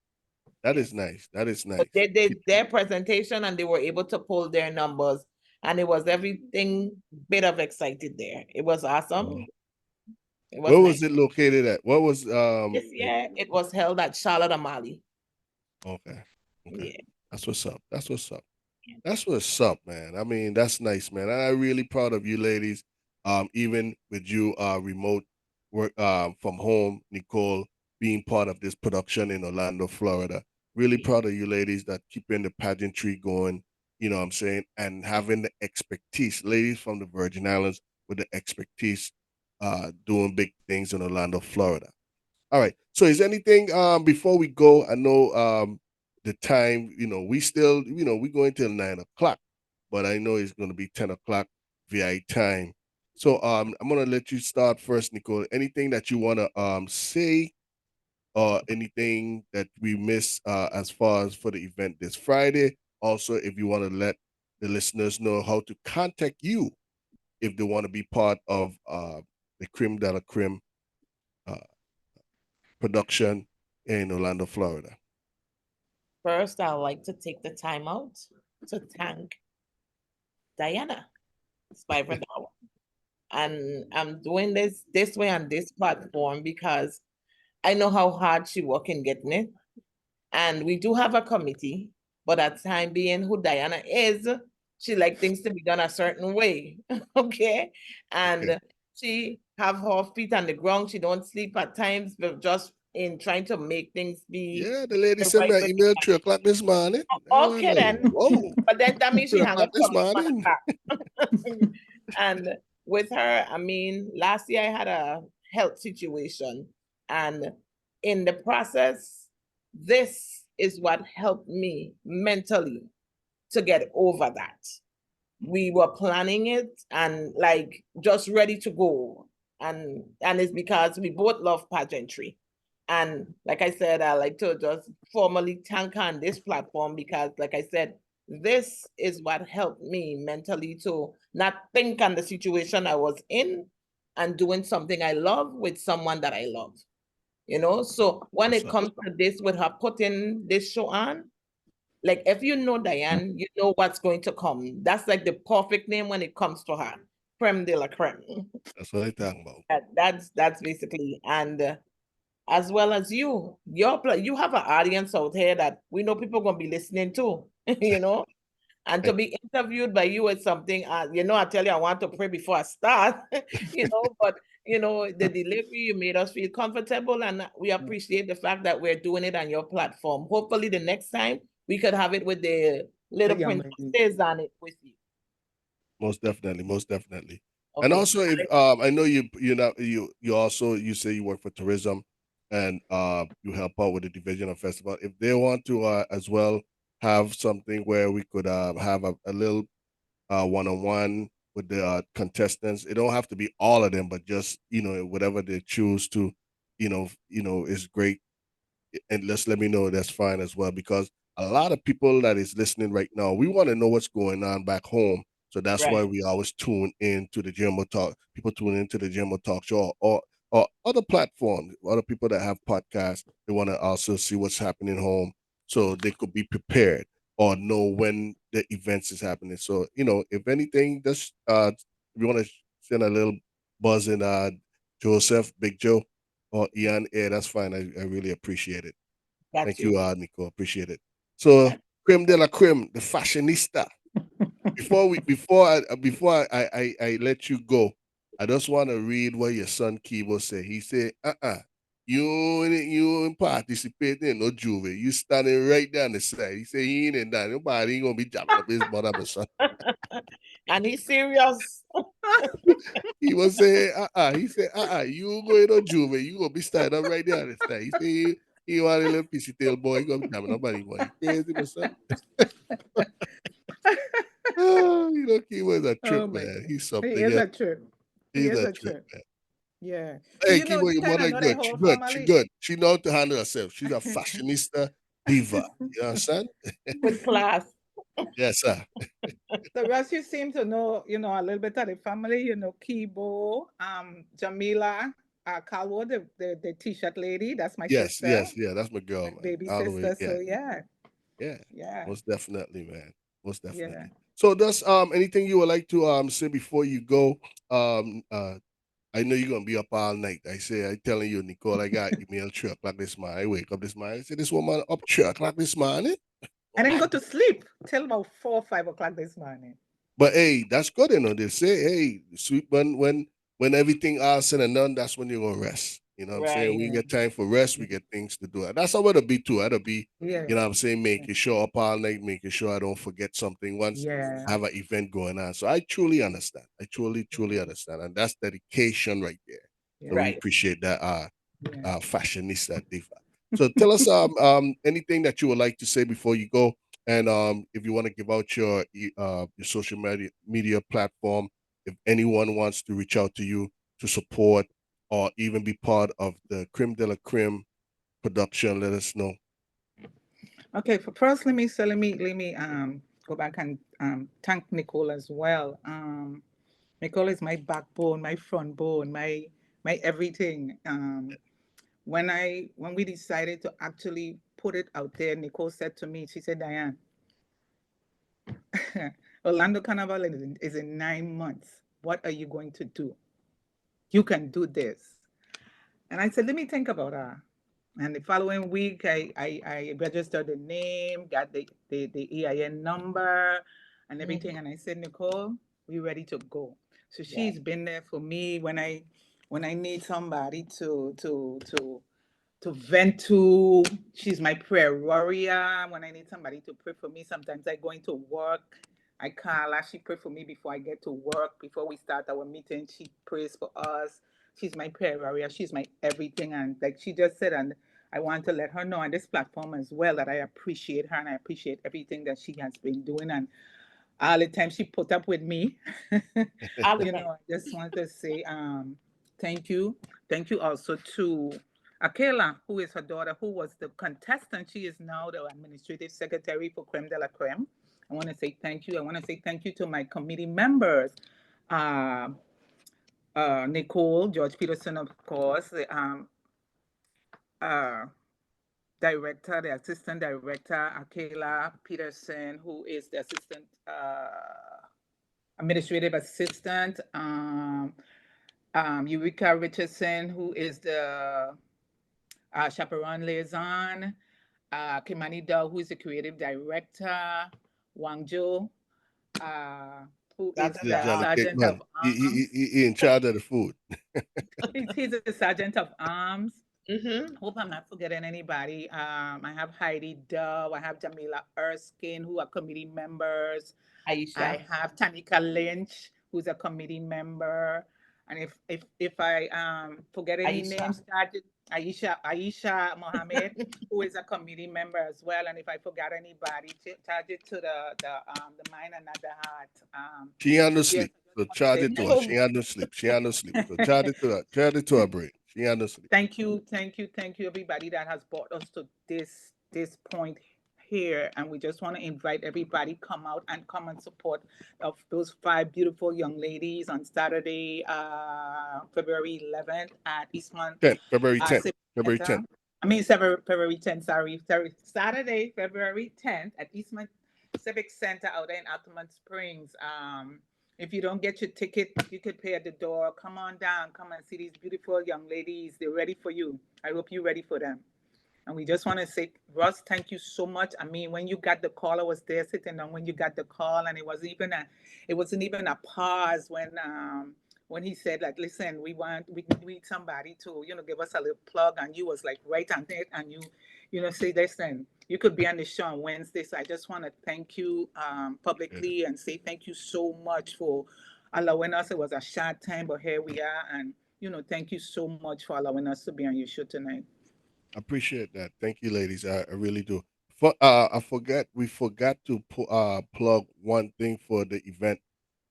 That is yes. nice. That is But nice. they did their presentation and they were able to pull their numbers, and it was everything bit of excited there. It was Oh. awesome. It was Where nice. was it located at? What was This year it was held at Charlotte Amalie. okay. Okay. Yeah. That's what's up. That's what's up. That's what's up, man. I mean, that's nice, man. I'm really proud of you ladies. Even with you remote work from home, Nicole, being part of this production in Orlando, Florida. Really proud of you ladies that keeping the pageantry going, you know what I'm saying, and having the expertise, ladies from the Virgin Islands with the expertise doing big things in Orlando, Florida. All right. So is anything before we go? I know the time, we still, we going till 9 o'clock, but I know it's gonna be 10 o'clock VI time. So I'm gonna let you start first, Nicole. Anything that you wanna say or anything that we miss as far as for the event this Friday. Also, if you want to let the listeners know how to contact you if they want to be part of the Creme de la Creme uh, production in Orlando, Florida. First, I'd like to take the time out to thank Diana Spivey-Dowe. And I'm doing this way on this platform because I know how hard she worked in getting it. And we do have a committee, but at time being who Diana is, she like things to be done a certain way. Okay. Okay. And she have her feet on the ground. She don't sleep at times, but just in trying to make things be Yeah, the lady the sent me right an way. email 3 o'clock this morning. Okay then. Whoa, But then that means she 3 hung o'clock up this from me 1 morning. o'clock. And with her, I mean, last year I had a health situation, and in the process, this is what helped me mentally to get over that. We were planning it and like just ready to go. And it's because we both love pageantry. And like I said, I like to just formally thank her on this platform because, like I said, this is what helped me mentally to not think on the situation I was in and doing something I love with someone that I love. So when What's it up? comes to this with her putting this show on, like if you know Diane, you know what's going to come. That's like the perfect name when it comes to her. Creme de la creme. That's what I talking about. That's basically, and as well as you have an audience out here that we know people gonna be listening to, and to be interviewed by you is something. I tell you, I want to pray before I start, but the delivery you made us feel comfortable, and we appreciate the fact that we're doing it on your platform. Hopefully, the next time we could have it with the The little young lady. princesses on it with you. Most definitely, most definitely. And Okay. also, if I know you also you say you work for tourism, and you help out with the division of festival. If they want to as well have something where we could have a little one-on-one with the contestants. It don't have to be all of them, but just whatever they choose to, is great. And just let me know that's fine as well, because a lot of people that is listening right now, we want to know what's going on back home. So that's why Right. we always tune in to the JMO Talk. People tune into the JMO Talk show, or other platforms, other people that have podcasts. They want to also see what's happening home, so they could be prepared or know when the events is happening. So if anything, just if you want to send a little buzz in Joseph, Big Joe, or Ian, yeah, that's fine. I really appreciate it. Got Thank you. you, Nico. Appreciate it. So, creme de la creme, the fashionista. Before I let you go, I just want to read what your son Kibo said. He said, you ain't participating in no juve. You standing right down the side. He said he ain't in that. Nobody ain't gonna be jamming up his mother, my son. And he's serious. He was saying, He said, you going to Juve, you gonna be standing up right there this time. He said, he want a little pissy tail boy, he gonna be jamming up anymore. He crazy, my son. He was a trip, Oh my man. God. He's He something is else. a trip. He He's is a a trip, trip. man. Yeah. Hey, You Kibo, your kind of mother know the good. She whole good. She family. good. She know how to handle herself. She's a fashionista. diva. You understand? With class. Yes, sir. The rest you seem to know, a little bit of the family, Kibo, Jamila, Calwo, the t-shirt lady. That's my Yes, sister, yes, yeah. That's my girl, my man. baby All the way. sister. Yeah, So yeah, yeah. yeah, Most definitely, man. Most yeah. definitely. So, does anything you would like to say before you go? Um, uh, I know you're gonna be up all night. I telling you, Nicole, I got email 3 o'clock this morning. I wake up this morning. I say this woman up 3 o'clock this morning. I didn't Oh. go to sleep till about 4 or 5 o'clock this morning. But hey, that's good, They say, hey, sweet when everything all said and done, that's when you're gonna rest. You know what I'm saying? Right. We Yeah, get time for rest, we get things to do. And that's how it'll be too. It'll be, yeah, you know what I'm saying, making sure up all night, making sure I don't forget something once yeah, I have an event going on. So I truly understand. I truly understand. And that's dedication right there. So yeah, we Right. appreciate that yeah. fashionista diva. So tell us anything that you would like to say before you go, and if you want to give out your social media platform, if anyone wants to reach out to you to support or even be part of the Creme de la Creme production, let us know. Okay, for first, let me go back and thank Nicole as well. Nicole is my backbone, my front bone, my everything. When we decided to actually put it out there, Nicole said to me, she said, Diane, Orlando Carnival is in 9 months. What are you going to do? You can do this. And I said, let me think about her. And the following week, I registered the name, got the EIN number and everything. And I said, Nicole, we ready to go. So Yeah. she's been there for me when I need somebody to vent to. She's my prayer warrior. When I need somebody to pray for me, sometimes I go into work. I call her. She pray for me before I get to work. Before we start our meeting, she prays for us. She's my prayer warrior. She's my everything. And like she just said, and I want to let her know on this platform as well that I appreciate her and I appreciate everything that she has been doing and all the time she put up with me. All the time. I just want to say thank you. Thank you also to Akela, who is her daughter, who was the contestant. She is now the administrative secretary for Creme de la Creme. I want to say thank you. I want to say thank you to my committee members. Uh, Nicole, George-Petersen, of course, the uh, director, the assistant director, Akela Peterson, who is the assistant administrative assistant, Eureka Richardson, who is the chaperone liaison, Kimani Dow, who is the creative director, Wang Jo, uh, who That's is an Yeah, the Johnny art. Cake sergeant man. of He, arms. he, he in charge of the food. He's a sergeant of arms. Mm-hmm. Hope I'm not forgetting anybody. I have Heidi Dove, I have Jamila Erskine, who are committee members. Aisha. I have Tanika Lynch, who's a committee member. And if I forget any Aisha. names, Aisha Mohammed, who is a committee member as well. And if I forgot anybody, charge it to the mind and not the heart. She ain't no Yes, sleep. I So just want to charge say it to thank her. So She ain't no sleep. She ain't no sleep. So charge it to her. Charge it to her brain. She ain't no sleep. thank you, thank you, thank you, everybody that has brought us to this point here. And we just want to invite everybody come out and come and support of those five beautiful young ladies on Saturday, February 11th at Eastmont 10th, February 10th. Civic February 10th. Center. I mean, February 10th. Sorry, Saturday, February 10th at Eastmont Civic Center out there in Altamont Springs. If you don't get your ticket, you could pay at the door. Come on down. Come and see these beautiful young ladies. They're ready for you. I hope you're ready for them. And we just want to say, Russ, thank you so much. I mean, when you got the call, I was there sitting down when you got the call, and it wasn't even a pause when he said, like, listen, we need somebody to, give us a little plug, and you was like right on it, and say, listen, you could be on the show on Wednesday. So I just want to thank you Yeah. publicly and say thank you so much for allowing us. It was a short time, but here we are, and thank you so much for allowing us to be on your show tonight. I appreciate that. Thank you, ladies. I really do. We forgot to plug one thing for the event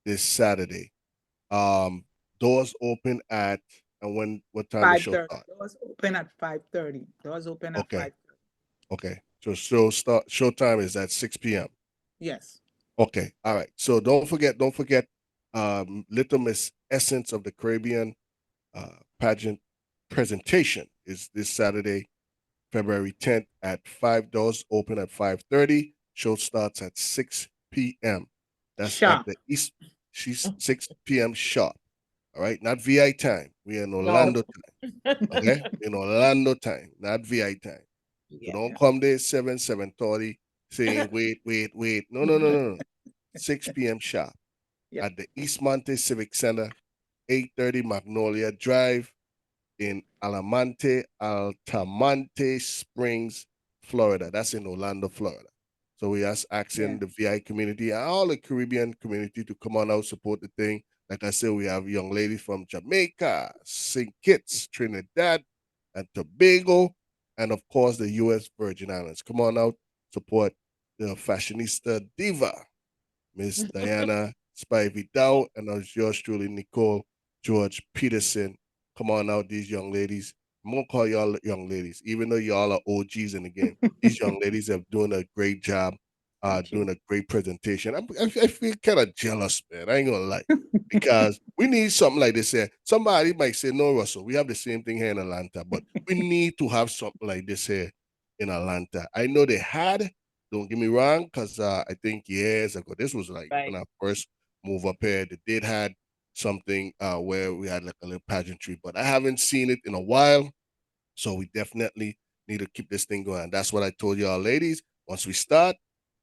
this Saturday. Um, doors open at and when what time the show 5:30. start? Doors open at 5:30. Doors open at Okay, 5:30. okay. So show time is at 6 p.m. Yes. Okay, all right. So don't forget, Little Miss Essence of the Caribbean pageant presentation is this Saturday, February 10th at 5. Doors open at 5:30. Show starts at 6 p.m. That's at Sharp. the East. She's 6 p.m. sharp. All right, not VI time. We in No. Orlando time. Okay, in Orlando time, not VI time. So Yeah. don't come there 7:30 saying wait. No. 6 p.m. sharp Yep. at the East Monte Civic Center, 830 Magnolia Drive in Altamonte Springs, Florida. That's in Orlando, Florida. So we are Yeah. asking the VI community and all the Caribbean community to come on out, support the thing. Like I said, we have young ladies from Jamaica, St. Kitts, Trinidad, and Tobago, and of course the U.S. Virgin Islands. Come on out, support the fashionista diva, Miss Diana Spivey-Dowe, and as yours truly, Nicole George-Petersen. Come on out, these young ladies. I'm gonna call y'all young ladies, even though y'all are OGs in the game. These young ladies have doing a great job, Thank you. doing a great presentation. I feel kind of jealous, man. I ain't gonna lie, because we need something like this here. Somebody might say, "No, Russell, we have the same thing here in Atlanta, but we need to have something like this here in Atlanta." I know they had. Don't get me wrong, because I think years ago, this was like when Right. I first moved up here, they did had something where we had like a little pageantry, but I haven't seen it in a while. So we definitely need to keep this thing going. That's what I told y'all, ladies. Once we start,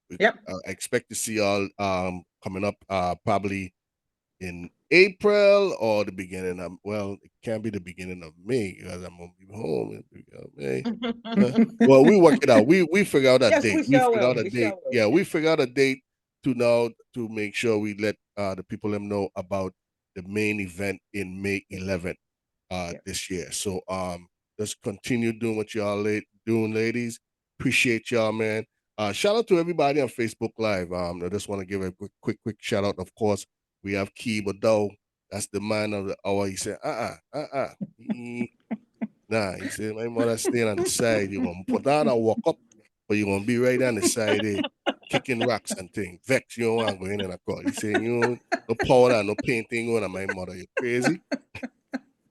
we Yep. expect to see y'all coming up probably in April or the beginning of, well, it can't be the beginning of May because I'm gonna be home in the beginning of May. Well, we work it out. We figure out a Yes, date. we We sure figure out will. a We date. sure will. Yeah, Yeah. we figure out a date to now to make sure we let the people them know about the main event in May Yep. 11th Yep. this year. So just continue doing what y'all doing, ladies. Appreciate y'all, man. Shout out to everybody on Facebook Live. I just want to give a quick shout out. Of course, we have Spivey-Dowe. That's the man of the hour. He said, mm, nah. He said, my mother staying on the side. You're gonna put down and walk up, but you're gonna be right on the side there, kicking rocks and things. Vex, you don't want to go in and across. He said, you know, no powder, no painting on my mother. You crazy?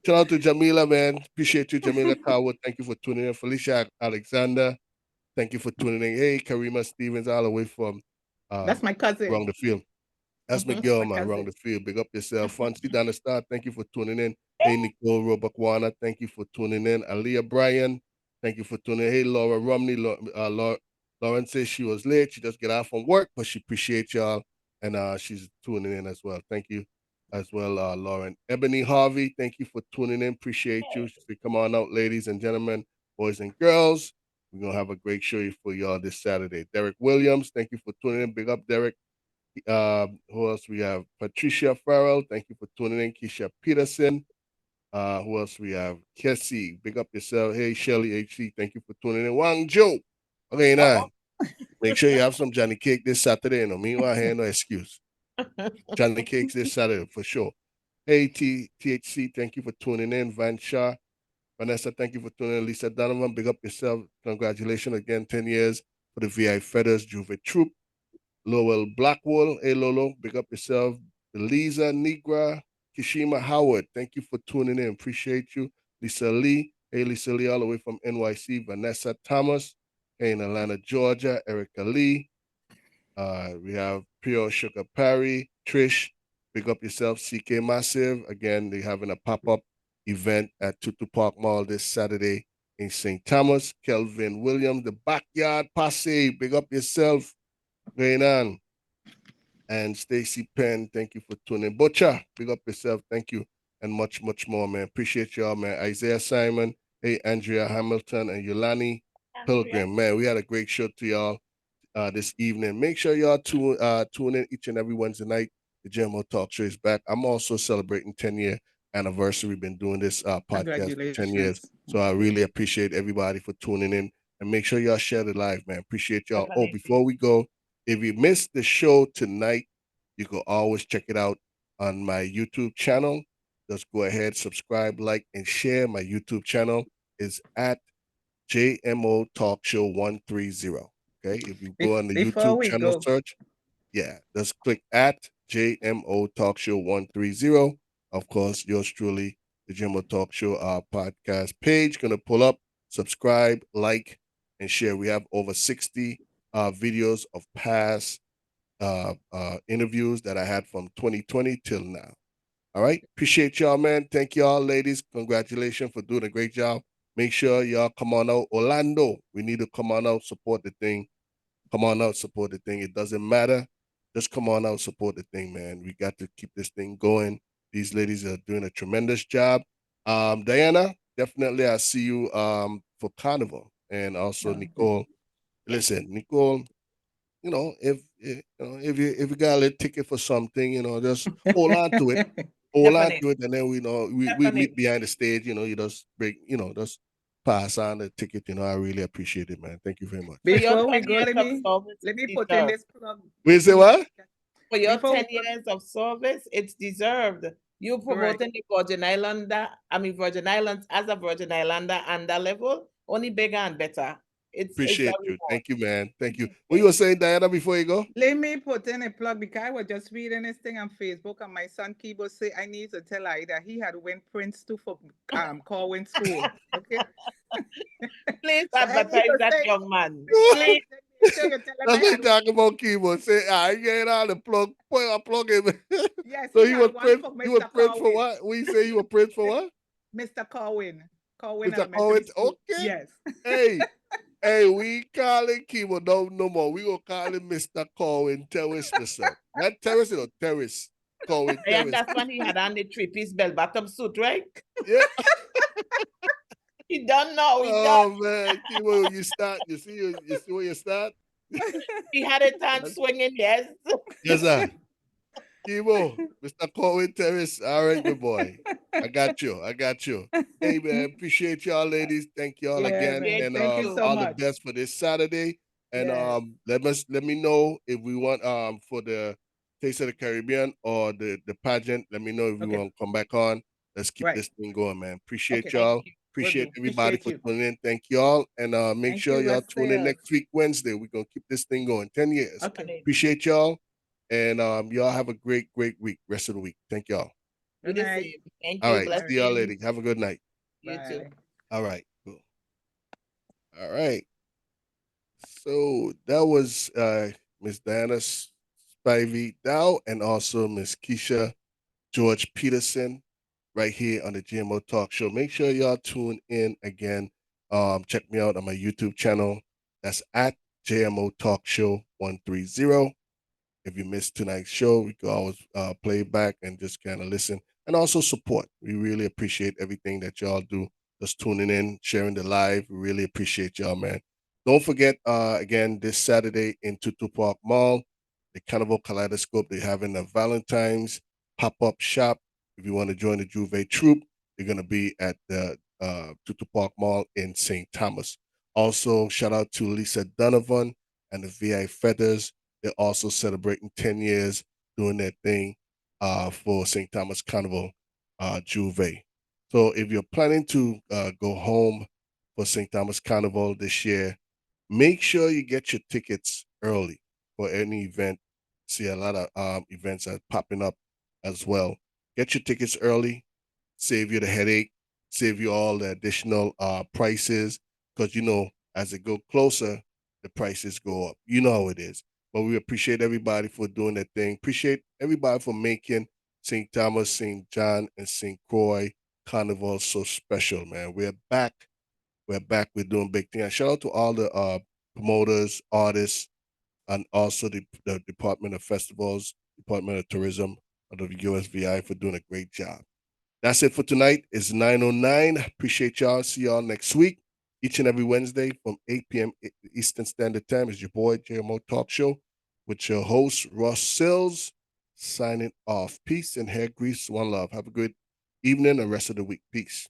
Shout out to Jamila, man. Appreciate you, Jamila Coward. Thank you for tuning in. Felicia Alexander, thank you for tuning in. Hey, Karima Stevens, all the way from That's my cousin. around the field. That's my That's girl, my man, cousin. around the field. Big up yourself. Fancy Donna Star, thank you for tuning in. Hey, Nicole Robakwana, thank you for tuning in. Aaliyah Bryan, thank you for tuning in. Hey, Laura Romney, Lauren says she was late. She just get out from work, but she appreciates y'all. And she's tuning in as well. Thank you as well, Lauren. Ebony Harvey, thank you for tuning in. Appreciate you. She said, come on out, ladies and gentlemen, boys and girls. We're going to have a great show for y'all this Saturday. Derek Williams, thank you for tuning in. Big up, Derek. Who else we have? Patricia Farrell. Thank you for tuning in. Keisha Peterson. Who else we have? Kessie. Big up yourself. Hey, Shelly HC. Thank you for tuning in. Wang Joe. Okay, now Uh-oh. make sure you have some Johnny Cake this Saturday. No, meanwhile, here no excuse. Johnny Cakes this Saturday for sure. Hey, THC. Thank you for tuning in. Van Shaw. Vanessa, thank you for tuning in. Lisa Donovan, big up yourself. Congratulations again, 10 years for the VI Feathers Juve Troop. Lowell Blackwell, hey Lolo, big up yourself. Lisa Negra, Kishima Howard, thank you for tuning in. Appreciate you. Lisa Lee, hey Lisa Lee, all the way from NYC. Vanessa Thomas, hey in Atlanta, Georgia. Erica Lee. We have Pure Sugar Perry, Trish, big up yourself. CK Massive, again, they're having a pop up event at Tutu Park Mall this Saturday in St. Thomas. Kelvin Williams, the Backyard Posse, big up yourself. Going on. And Stacy Penn, thank you for tuning. Butcher, big up yourself, thank you, and much more, man. Appreciate y'all, man. Isaiah Simon, hey Andrea Hamilton, and Yolani Andrea. Pilgrim, man. We had a great show to y'all this evening. Make sure y'all tune in each and every Wednesday night. The JMO Talk Show is back. I'm also celebrating 10-year anniversary. We've been doing this podcast for 10 years. Congratulations. So I really appreciate everybody for tuning in. And make sure y'all share the live, man. Appreciate y'all. Oh, Definitely. before we go, if you missed the show tonight, you can always check it out on my YouTube channel. Just go ahead, subscribe, like, and share. My YouTube channel is at JMO Talk Show 130. Okay, if you go on the Before YouTube we channel go, search, yeah, just click at JMO Talk Show 130. Of course, yours truly, the JMO Talk Show podcast page, gonna pull up, subscribe, like, and share. We have over 60 videos of past interviews that I had from 2020 till now. All right. Appreciate y'all, man. Thank y'all, ladies. Congratulations for doing a great job. Make sure y'all come on out. Orlando, we need to come on out, support the thing. Come on out, support the thing. It doesn't matter. Just come on out, support the thing, man. We got to keep this thing going. These ladies are doing a tremendous job. Diana, definitely I see you for Carnival. And also oh, Nicole. Listen, Nicole, if you got a little ticket for something, just hold on to it, Definitely, and then we meet definitely. behind the stage. You just break, just pass on the ticket. I really appreciate it, man. Thank you very much. For your before we 10 go, years let of me service, let me it's put in deserved. this plug. We say what? For your Before we 10 go, years of service, it's deserved. You right. promoting the Virgin Islander, I mean Virgin Islands as a Virgin Islander and that level, only bigger and better. It's a Appreciate you. reward. Thank you, man. Thank you. What you Okay. were saying, Diana, before you go? Let me put in a plug because I was just reading this thing on Facebook and my son Kibo say I need to tell her that he had went Prince to for Corwin School. Okay. Please So I need advertise to that say, young man. Nicole, Please. make sure you tell him That's I what he had talking about, keyboard. Say, I get out the plug, plug him. yes, So he he was had one print. for You were Mr. print for Corwin. what? We say you were print for what? Mr. Corwin. Corwin Mr. Elementary Cohen. School. Okay. Yes. Hey, hey, we call him keyboard no more. We gonna call him Mr. Cohen Terrace, Mister. Not Terrace, Terrace. Cohen I Terrace. understand he had on the three-piece bell-bottom suit, right? Yeah. He done now, he done. Oh man, keyboard, you start. You see where you start. He had it on swinging, yes. Yes, sir. Kibo, Mr. Corwin Terrace. All right, my boy. I got you. I got you. Hey man, appreciate y'all ladies. Thank y'all Yeah, again. man. Appreciate And you Thank you too. so all the much. best for this Saturday. And Yes. let me know if we want for the Taste of the Caribbean or the pageant. Let me know if we Okay. want to come back on. Let's keep Right. this thing going, man. Appreciate Okay. Thank y'all. you. Will Appreciate do. everybody Appreciate for you. tuning in. Thank y'all. And make Thank sure you, y'all rest tune in sales. next week, Wednesday. We're gonna keep this thing going. 10 years. Okay. Definitely. Appreciate y'all. And y'all have a great, great week, rest of the week. Thank y'all. You Good the night. same. Thank All you. right. All right. See y'all Blessings. later. Have a good night. You too. Bye. All right. Cool. All right. So that was Miss Diana Spivey-Dowe and also Miss Keisha George-Petersen right here on the GMO Talk Show. Make sure y'all tune in again. Check me out on my YouTube channel. That's at JMO Talk Show 130. If you missed tonight's show, you can always play it back and just kind of listen and also support. We really appreciate everything that y'all do. Just tuning in, sharing the live. We really appreciate y'all, man. Don't forget, again, this Saturday in Tutu Park Mall, the Carnival Kaleidoscope, they're having a Valentine's pop-up shop. If you want to join the Juve troupe, you're going to be at the Tutu Park Mall in St. Thomas. Also, shout out to Lisa Donovan and the VI Feathers. They're also celebrating 10 years doing their thing for St. Thomas Carnival Juve. So if you're planning to go home for St. Thomas Carnival this year, make sure you get your tickets early for any event. See a lot of events are popping up as well. Get your tickets early, save you the headache, save you all the additional prices, because as it go closer, the prices go up. You know how it is. But we appreciate everybody for doing their thing. Appreciate everybody for making St. Thomas, St. John, and St. Croix Carnival so special, man. We're back. We're back. We're doing big things. Shout out to all the promoters, artists, and also the Department of Festivals, Department of Tourism, of the USVI for doing a great job. That's it for tonight. It's 9:09. Appreciate y'all. See y'all next week. Each and every Wednesday from 8 p.m. Eastern Standard Time is your boy JMO Talk Show with your host Ross Sills signing off. Peace and hair grease. One love. Have a good evening and rest of the week. Peace.